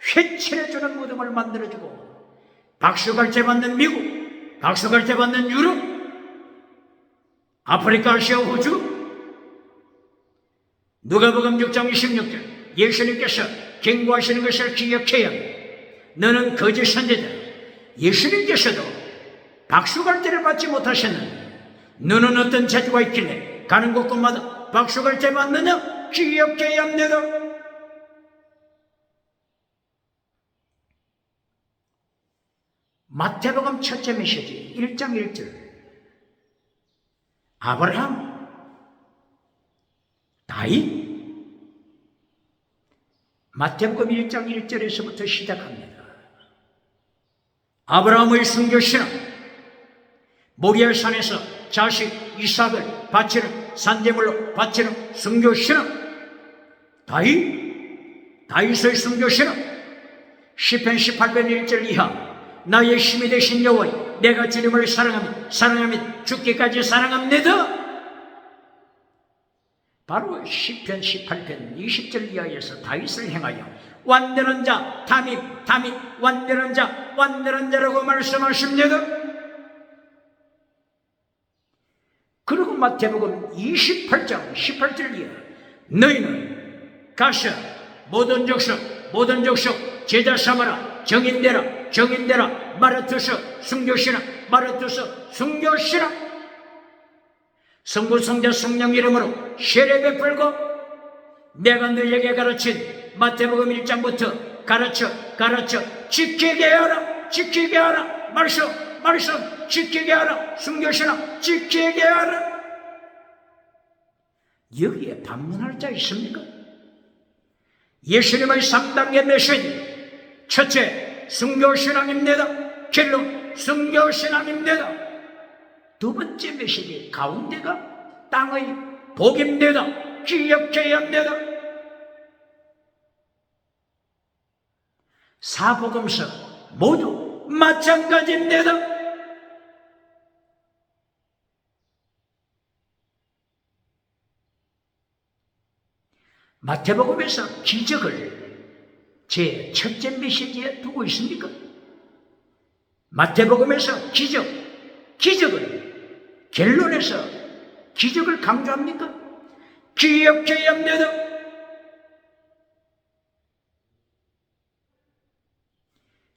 회칠해주는 무덤을 만들어주고 박수갈채 받는 미국, 박수갈채 받는 유럽, 아프리카, 아시아, 호주, 누가복음 6장 26절 예수님께서 경고하시는 것을 기억해야 한다. 너는 거짓 선지자. 예수님께서도 박수갈채를 받지 못하셨는데 너는 어떤 재주가 있길래 가는 곳곳마다 박수갈채 받느냐? 기억해야 합니다. 마태복음 첫째 메시지 1장 1절 아브라함, 다윗, 마태복음 1장 1절에서부터 시작합니다. 아브라함의 순교신앙, 모리아 산에서 자식 이삭을 바치는 산제물로 바치는 순교신앙, 다윗의 순교신앙, 시편 18편 1절 이하 나의 힘이 되신 여호와여 내가 주님을 사랑하며 죽기까지 사랑합니다. 바로 시편 18편 20절 이하에서 다윗을 행하여 완전한 자 다윗 완전한 자라고 말씀하십니다. 그리고 마태복음 28장 18절 이하 너희는 가서 모든 족속 제자 삼아라 정인되라 마라투서 순교시라 성부 성자 성령 이름으로 세례 베풀고 내가 너희에게 가르친 마태복음 1장부터 가르쳐 지키게 하라 말씀 지키게 하라 순교시라 지키게 하라. 여기에 반문할 자 있습니까? 예수님의 3단계 메시지 첫째, 순교신앙입니다. 결론, 순교신앙입니다. 두 번째 메시지 가운데가 땅의 복입니다. 기억해야 합니다. 사복음서 모두 마찬가지입니다. 마태복음에서 기적을 제 첫째 메시지에 두고 있습니까? 마태복음에서 기적을 결론에서 기적을 강조합니까? 기억해야 합니다.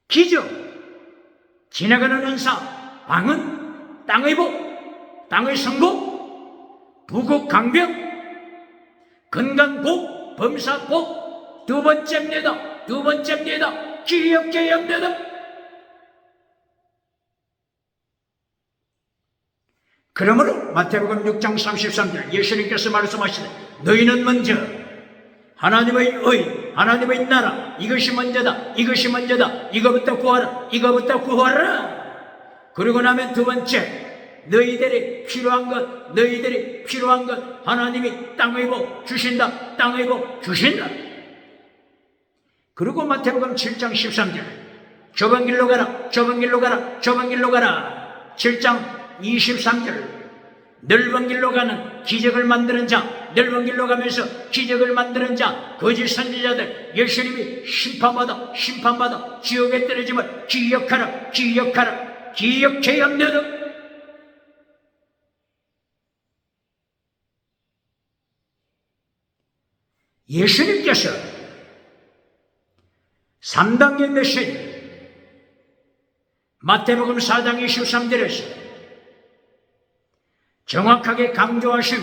기적, 지나가는 은사, 방언, 땅의 복, 땅의 성공, 부국 강병, 건강 복, 범사 복, 두 번째입니다. 기억해야 합니다. 그러므로 마태복음 6장 33절 예수님께서 말씀하시되 너희는 먼저 하나님의 의, 하나님의 나라 이것이 먼저다. 이거부터 구하라. 그리고 나면 두 번째 너희들이 필요한 것 하나님이 땅의 복 주신다. 그리고 마태복음 7장 13절 좁은 길로 가라 7장 23절 넓은 길로 가는 기적을 만드는 자 넓은 길로 가면서 기적을 만드는 자 거짓 선지자들 예수님이 심판받아 지옥에 떨어짐을 기억해야 합니다. 예수님께서 3단계 메시지 마태복음 4장 23절에서 정확하게 강조하신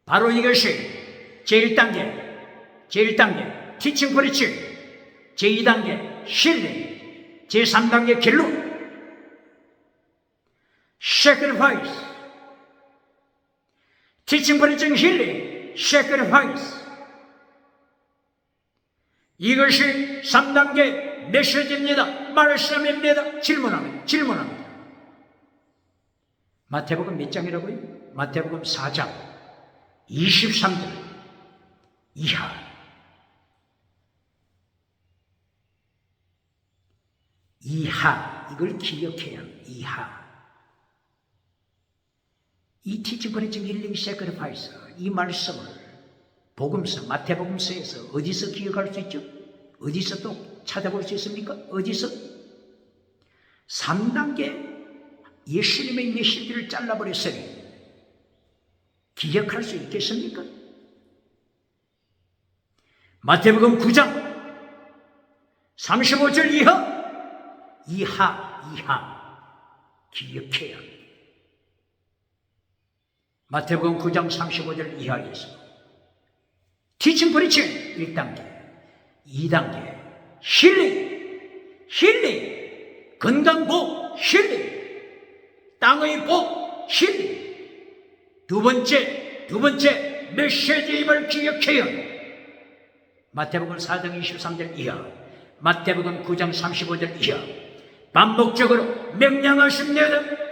바로 이것이 제1단계 티칭 프리칭, 제2단계 신뢰, 제3단계 결론 sacrifice, 티칭 프리칭 힐링, sacrifice. 이것이 3단계 메시지입니다. 말씀입니다. 질문합니다. 마태복음 몇 장이라고요? 마태복음 4장 23절 이하. 이하, 이걸 기억해야 합니다. 이하. 이 teaching, preaching, healing, sacrifice, 이 말씀을 복음서, 마태복음서에서 어디서 기억할 수 있죠? 어디서 또 찾아볼 수 있습니까? 어디서? 3단계 예수님의 메시지를 잘라버렸으니 기억할 수 있겠습니까? 마태복음 9장 35절 이하 기억해야 합니다. 마태복음 9장 35절 이하에서 티칭 프리칭 1단계, 2단계 힐링, 건강복 힐링, 땅의 복 힐링. 두 번째 메시지임을 기억해야 합니다. 마태복음 4장 23절 이하, 마태복음 9장 35절 이하 반복적으로 명령하십니다.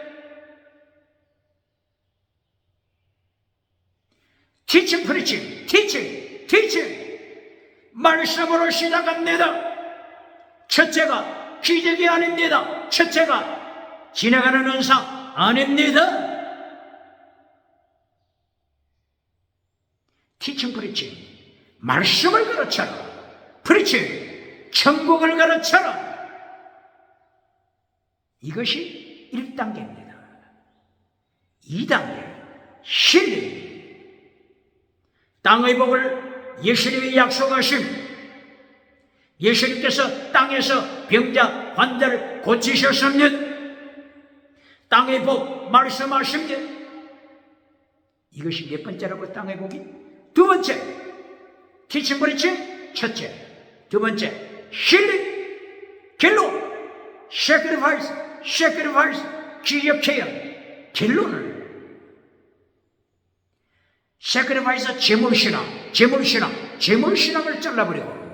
티칭 프리칭, 티칭 말씀으로 시작합니다. 첫째가 기적이 아닙니다. 첫째가 지나가는 은상 아닙니다. 티칭 프리칭, 말씀을 가르쳐라. 프리칭, 천국을 가르쳐라. 이것이 1단계입니다. 2단계 힐링, 땅의 복을 예수님이 약속하신, 예수님께서 땅에서 병자 환자를 고치셨습니다. 땅의 복 말씀하십니다. 이것이 몇 번째라고 땅의 복이? 두 번째 티칭 프리칭, 첫째. 두 번째 힐링, 결론 sacrifice 기억해야 합니다. 결론을 sacrifice 제물신앙을 잘라버리고,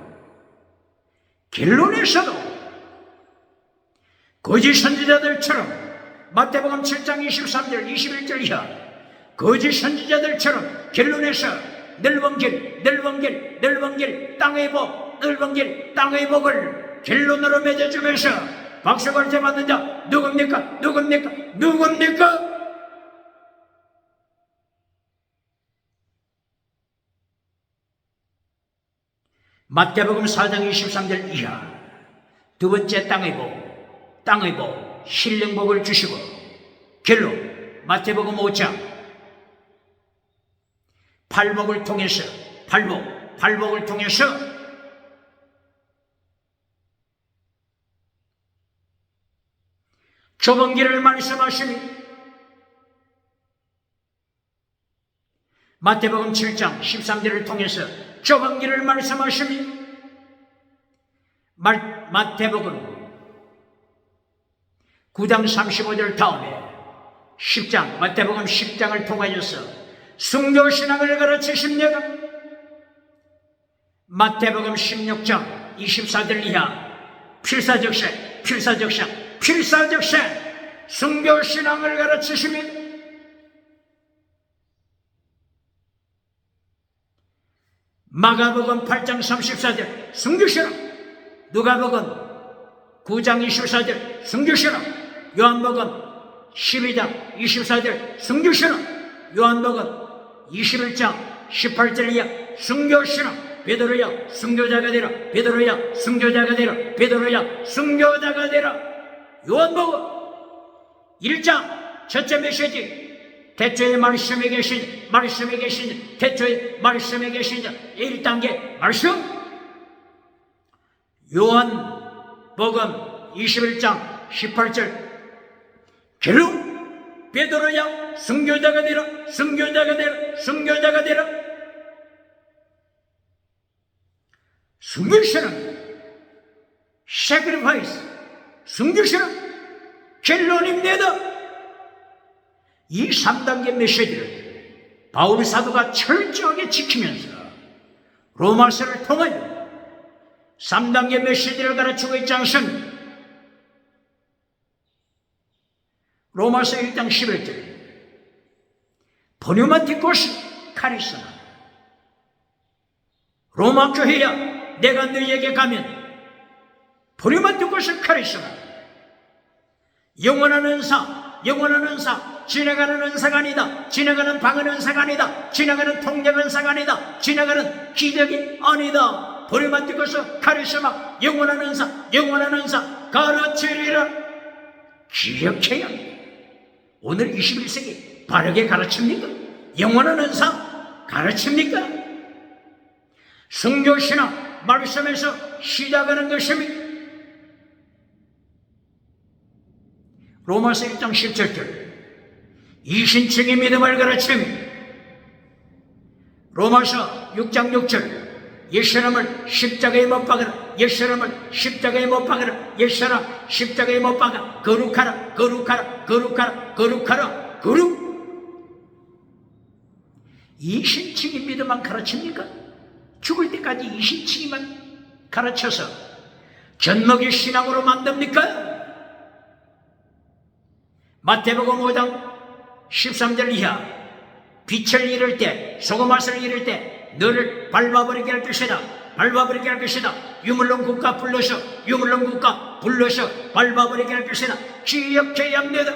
결론에서도 거짓 선지자들처럼 마태복음 7장 23절 21절 이하 거짓 선지자들처럼 결론에서 넓은 길 땅의 복, 넓은 길 땅의 복을 결론으로 맺어주면서 박수갈채 받는 자 누굽니까? 마태복음 4장 23절 이하 두 번째 땅의 복 신령복을 주시고, 결론 마태복음 5장 팔복을 통해서 팔복을 통해서 좁은 길을 말씀하시니, 마태복음 7장 13절을 통해서 좁은 길을 말씀하시니, 마태복음 9장 35절 다음에 마태복음 10장을 통하여서 순교신앙을 가르치십니다. 마태복음 16장 24절 이하 필사적생 순교신앙을 가르치십니다. 마가복음 8장 34절 순교신앙, 누가복음 9장 24절 순교신앙, 요한복음 12장 24절 순교신앙, 요한복음 21장 18절 이하 순교신앙, 베드로야 순교자가 되라, 베드로야 순교자가 되라, 베드로야 순교자가 되라. 요한복음 1장 첫째 메시지, 태초에 말씀에 계신 태초에 말씀에 계신 자 1단계 말씀. 요한복음 21장 18절 결론 베드로야 순교자가 되라. 순교신앙 sacrifice, 순교신앙 결론입니다. 이 3단계 메시지를 바울 사도가 철저하게 지키면서 로마서를 통하여 3단계 메시지를 가르치고 있지 않습니까? 로마서 1장 11절 포뉴마티코스 카리스마, 로마 교회야 내가 너희에게 가면 포뉴마티코스 카리스마, 영원한 은사, 영원한 은사, 지나가는 은사가 아니다. 지나가는 방언 은사가 아니다. 지나가는 통역 은사가 아니다. 지나가는 기적이 아니다. 보리만 띄고서 카리스마, 영원한 은사, 영원한 은사 가르치리라. 기억해야 합니다. 오늘 21세기 바르게 가르칩니까? 영원한 은사 가르칩니까? 순교신앙 말씀에서 시작하는 것입니다. 로마서 1장 17절 이신층의 믿음을 가르칩니다. 로마서 6장 6절 옛사람을 십자가에 못 박으라. 옛사람을 십자가에 못 박으라. 옛사람 십자가에 못 박아. 거룩하라. 거룩하라. 거룩하라. 거룩하라. 거룩. 이신층의 믿음만 가르칩니까? 죽을 때까지 이신층이만 가르쳐서 젖먹이 신앙으로 만듭니까? 마태복음 5장 13절 이하 빛을 잃을 때 소금맛을 잃을 때 너를 밟아버리게 할 것이다. 밟아버리게 할 것이다. 유물론 국가 불러서 유물론 국가 불러서 밟아버리게 할 것이다. 기억해야 합니다.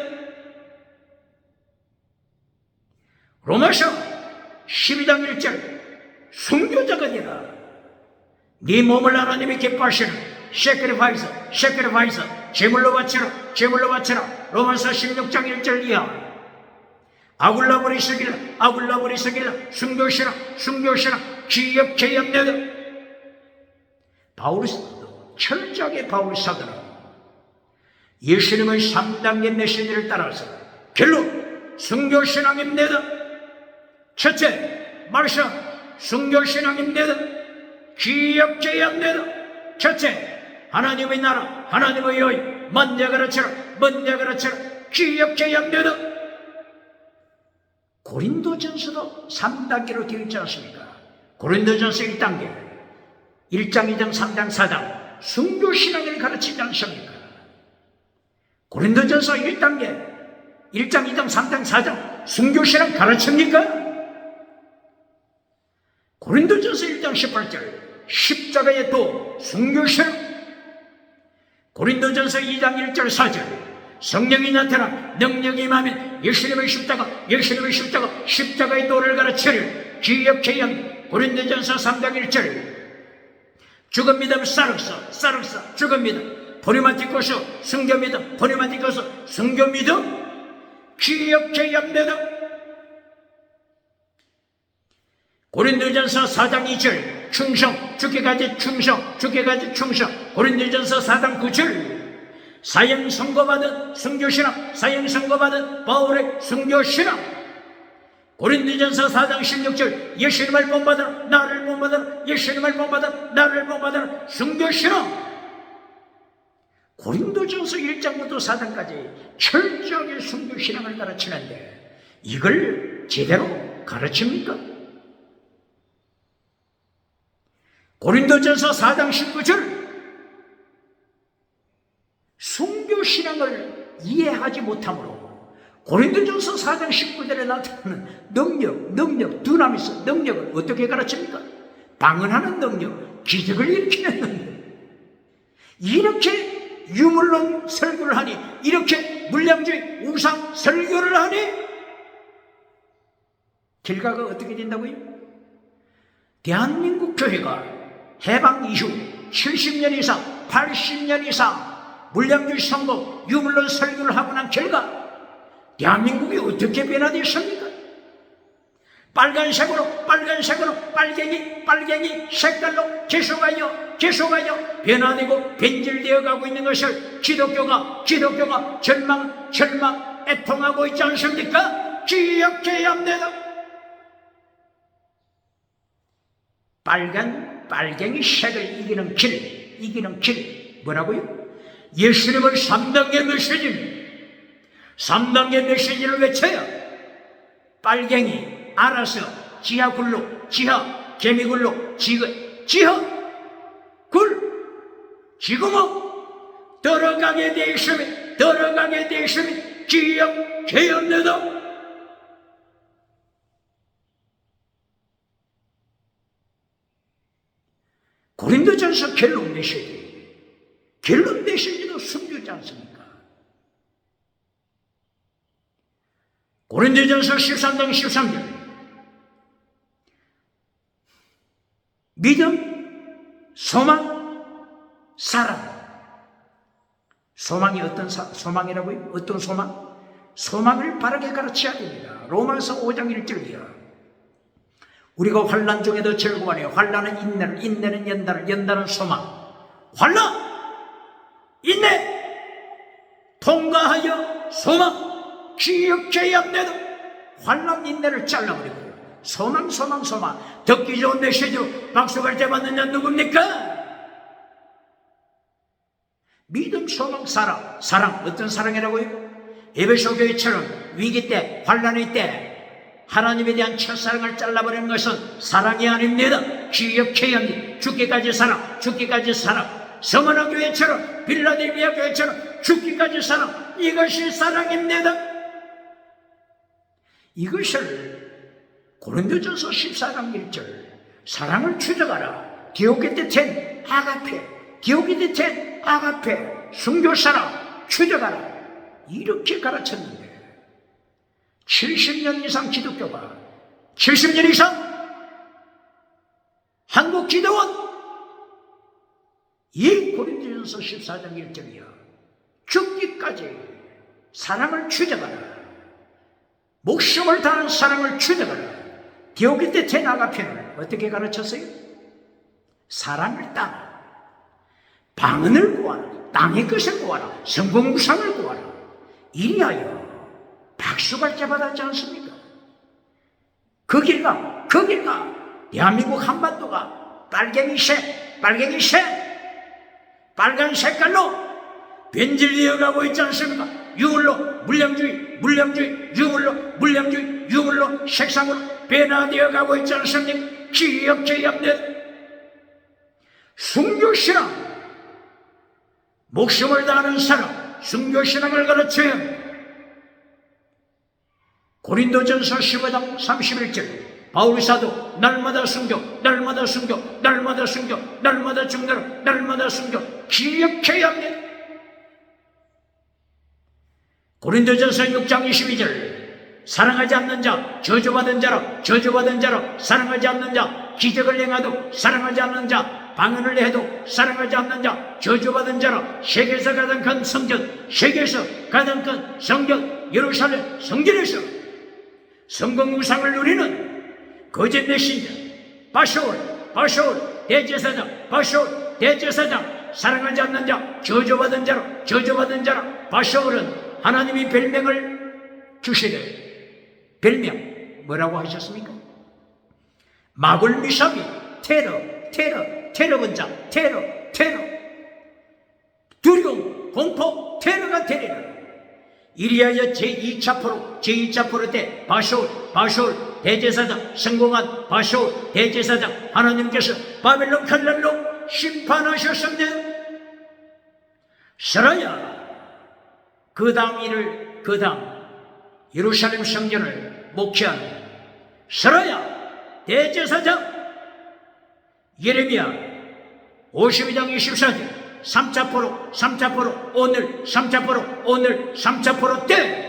로마서 12장 1절 순교자가 되라. 네 몸을 하나님이 기뻐하시는 세크리파이스 세크리파이스 제물로 바치라. 제물로 바치라. 로마서 16장 1절 이하 아굴라버리 서길라 아굴라버리 서길라 순교시라 순교시라 기억해야 합니다. 바울 사도 철저하게 바울 사도는 예수님의 3단계 메시지를 따라서 결론 순교신앙입니다. 첫째 말씀 순교신앙입니다. 기억해야 합니다. 첫째 하나님의 나라 하나님의 여인 먼저 가르쳐라 먼저 가르쳐라 기억해야 합니다. 고린도전서도 3단계로 되어 있지 않습니까? 고린도전서 1단계 1장 2장 3장 4장 순교신앙을 가르치지 않습니까? 고린도전서 1단계 1장 2장 3장 4장 순교신앙 가르칩니까? 고린도전서 1장 18절 십자가의 도 순교신앙. 고린도전서 2장 1절 4절 성령이 나타나 능력이 임하면 예수님의 십자가 예수님의 십자가 십자가의 도를 가르치를 기억해야 합니다. 고린도전서 3장 1절 죽은 믿음 싸륵서 싸륵서 죽은 믿음 보리만 딛고서 순교 믿음 보리만 딛고서 순교 믿음 기억해야 합니다. 고린도전서 4장 2절 충성 죽게까지 충성 죽게까지 충성. 고린도전서 4장 9절 사형 선고받은 순교신앙 사형 선고받은 바울의 순교신앙. 고린도전서 4장 16절 예수님을 본받으라 나를 본받으라 예수님을 본받으라 나를 본받으라 순교신앙. 고린도전서 1장부터 4장까지 철저하게 순교신앙을 가르치는데 이걸 제대로 가르칩니까? 고린도전서 4장 19절 순교신앙을 이해하지 못하므로 고린도전서 4장 19절에 나타나는 능력, 두나미스 능력을 어떻게 가르칩니까? 방언하는 능력, 기적을 일으키는 능력. 이렇게 유물론 설교를 하니 이렇게 물량주의 우상 설교를 하니 결과가 어떻게 된다고요? 대한민국 교회가 해방 이후 70년 이상 80년 이상 물량주의 선거 유물론 설교를 하고 난 결과 대한민국이 어떻게 변화되었습니까? 빨간색으로 빨갱이 색깔로 계속하여 변화되고 변질되어 가고 있는 것을 기독교가 절망 애통하고 있지 않습니까? 기억해야 합니다. 빨갱이 색을 이기는 길 뭐라고요? 예수님의 3단계 메시지입니다. 3단계 메시지를 외쳐야 빨갱이 알아서 지하굴로 개미굴로 지하 지금은 들어가게 돼 있으면 기억해야 합니다. 고린도전서 결론 메시지도 숨기지 않습니까? 고린도전서 13장 13절. 믿음, 소망, 사랑. 소망이 어떤 소망이라고요? 어떤 소망? 소망을 바르게 가르쳐야 됩니다. 로마서 5장 1절이요. 우리가 환난 중에도 즐거워하여 환난은 인내를, 인내는 연단을, 연단은 소망. 환난, 인내, 통과하여 소망, 기억해야 합니다. 환난, 인내를 잘라버리고 소망, 소망, 소망. 듣기 좋은 메시지로 박수갈 때 받는 자 누굽니까? 믿음, 소망, 사랑. 사랑, 어떤 사랑이라고요? 에베소 교회처럼 위기 때, 환난의 때 하나님에 대한 첫사랑을 잘라버리는 것은 사랑이 아닙니다. 기억해야 합니다. 죽기까지 사랑, 죽기까지 사랑. 서머나 교회처럼, 빌라델비아 교회처럼 죽기까지 사랑. 이것이 사랑입니다. 이것을 고린도전서 14장 1절 사랑을 추적하라. 디오게테텐 아가페, 디오게테텐 아가페, 순교사랑 추적하라. 이렇게 가르쳤는데 70년 이상 기독교가 70년 이상 한국 기도원 이 고린도전서 14장 1절이야. 죽기까지 사랑을 추적하라. 목숨을 다하는 사랑을 추적하라. 디오게테텐 아가페는 어떻게 가르쳤어요? 사랑을 따라 방언을 구하라. 땅의 것을 구하라. 성공무상을 구하라. 이리하여 박수갈채 받았지 않습니까? 그 길가 대한민국 한반도가 빨갱이색 빨간 색깔로 변질되어 가고 있지 않습니까? 유물로 물량주의, 유물로 물량주의, 유물로 색상으로 변화되어 가고 있지 않습니까? 기억해야 합니다. 순교신앙, 목숨을 다하는 사람, 순교신앙을 가르쳐야 합니다. 고린도전서 15장 31절 바울 사도 날마다 순교, 날마다 순교, 날마다 순교, 날마다 중대로, 날마다 순교 기억해야 합니다. 고린도전서 6장 22절 사랑하지 않는 자 저주받은 자라, 저주받은 자라. 사랑하지 않는 자 기적을 행하도 사랑하지 않는 자 방언을 해도 사랑하지 않는 자 저주받은 자라. 세계에서 가장 큰 성전, 세계에서 가장 큰 성전 예루살렘 성전에서 성공무상을 누리는 거짓 메신저 바쇼울 대제사장, 바쇼울 대제사장. 사랑하지 않는 자 저주받은 자라, 저주받은 자라. 바쇼울은 하나님이 별명을 주시되 별명 뭐라고 하셨습니까? 마굴미사비, 테러 분자, 테러 두려움, 공포, 테러가 되리라. 이리하여 제2차 포로 때 바쇼울 대제사장, 성공한 바쇼울 대제사장 하나님께서 바벨론 칼날로 심판하셨습니다. 서라야 그 다음 예루살렘 성전을 목회하는 서라야 대제사장 예레미야 52장 24절 3차 포로 오늘 3차 포로 때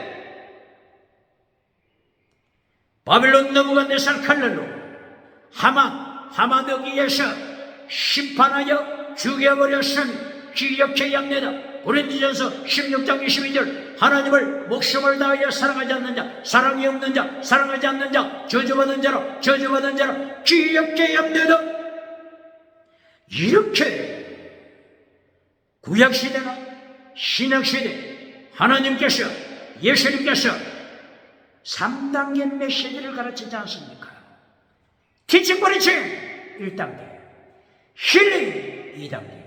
바벨론 느부갓네살 칼날로 하마드기에서 심판하여 죽여버렸으니 기억해야 합니다. 고린도전서 16장 22절 하나님을 목숨을 다하여 사랑하지 않는 자, 사랑이 없는 자, 사랑하지 않는 자, 저주받은 자라 기억해야 합니다. 이렇게 구약시대나 신약시대 하나님께서 예수님께서 3단계 메시지를 가르치지 않습니까? 티칭 브리칭 1단계, 힐링 2단계,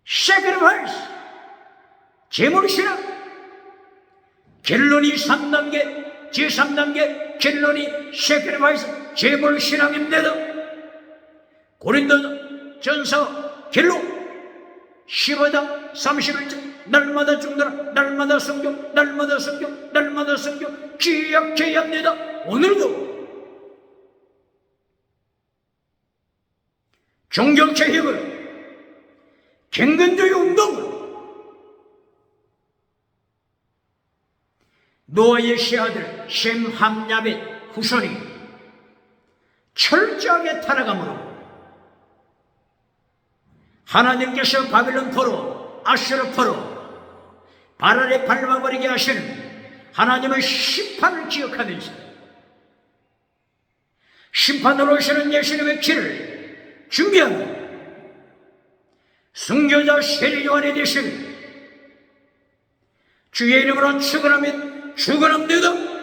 세크리파이스 제물신앙 결론이 3단계, 제3단계 결론이 세크리파이스 제물신앙입니다. 고린도전서 결론 15장 31절 날마다 죽노라, 날마다 순교, 날마다 순교, 날마다 순교 기억해야 합니다. 오늘도 종교개혁을 갱근주의 운동을 노아의 세 아들 셈, 함, 야벳 후손이 철저하게 타락함으로 하나님께서 바벨론 포로, 아수르 포로 바랄에 밟아버리게 하시는 하나님의 심판을 기억하면서 심판으로 오시는 예수님의 길을 준비하는 순교자 세례 요한이 되신 주의 이름으로 축원하며 축원합니다.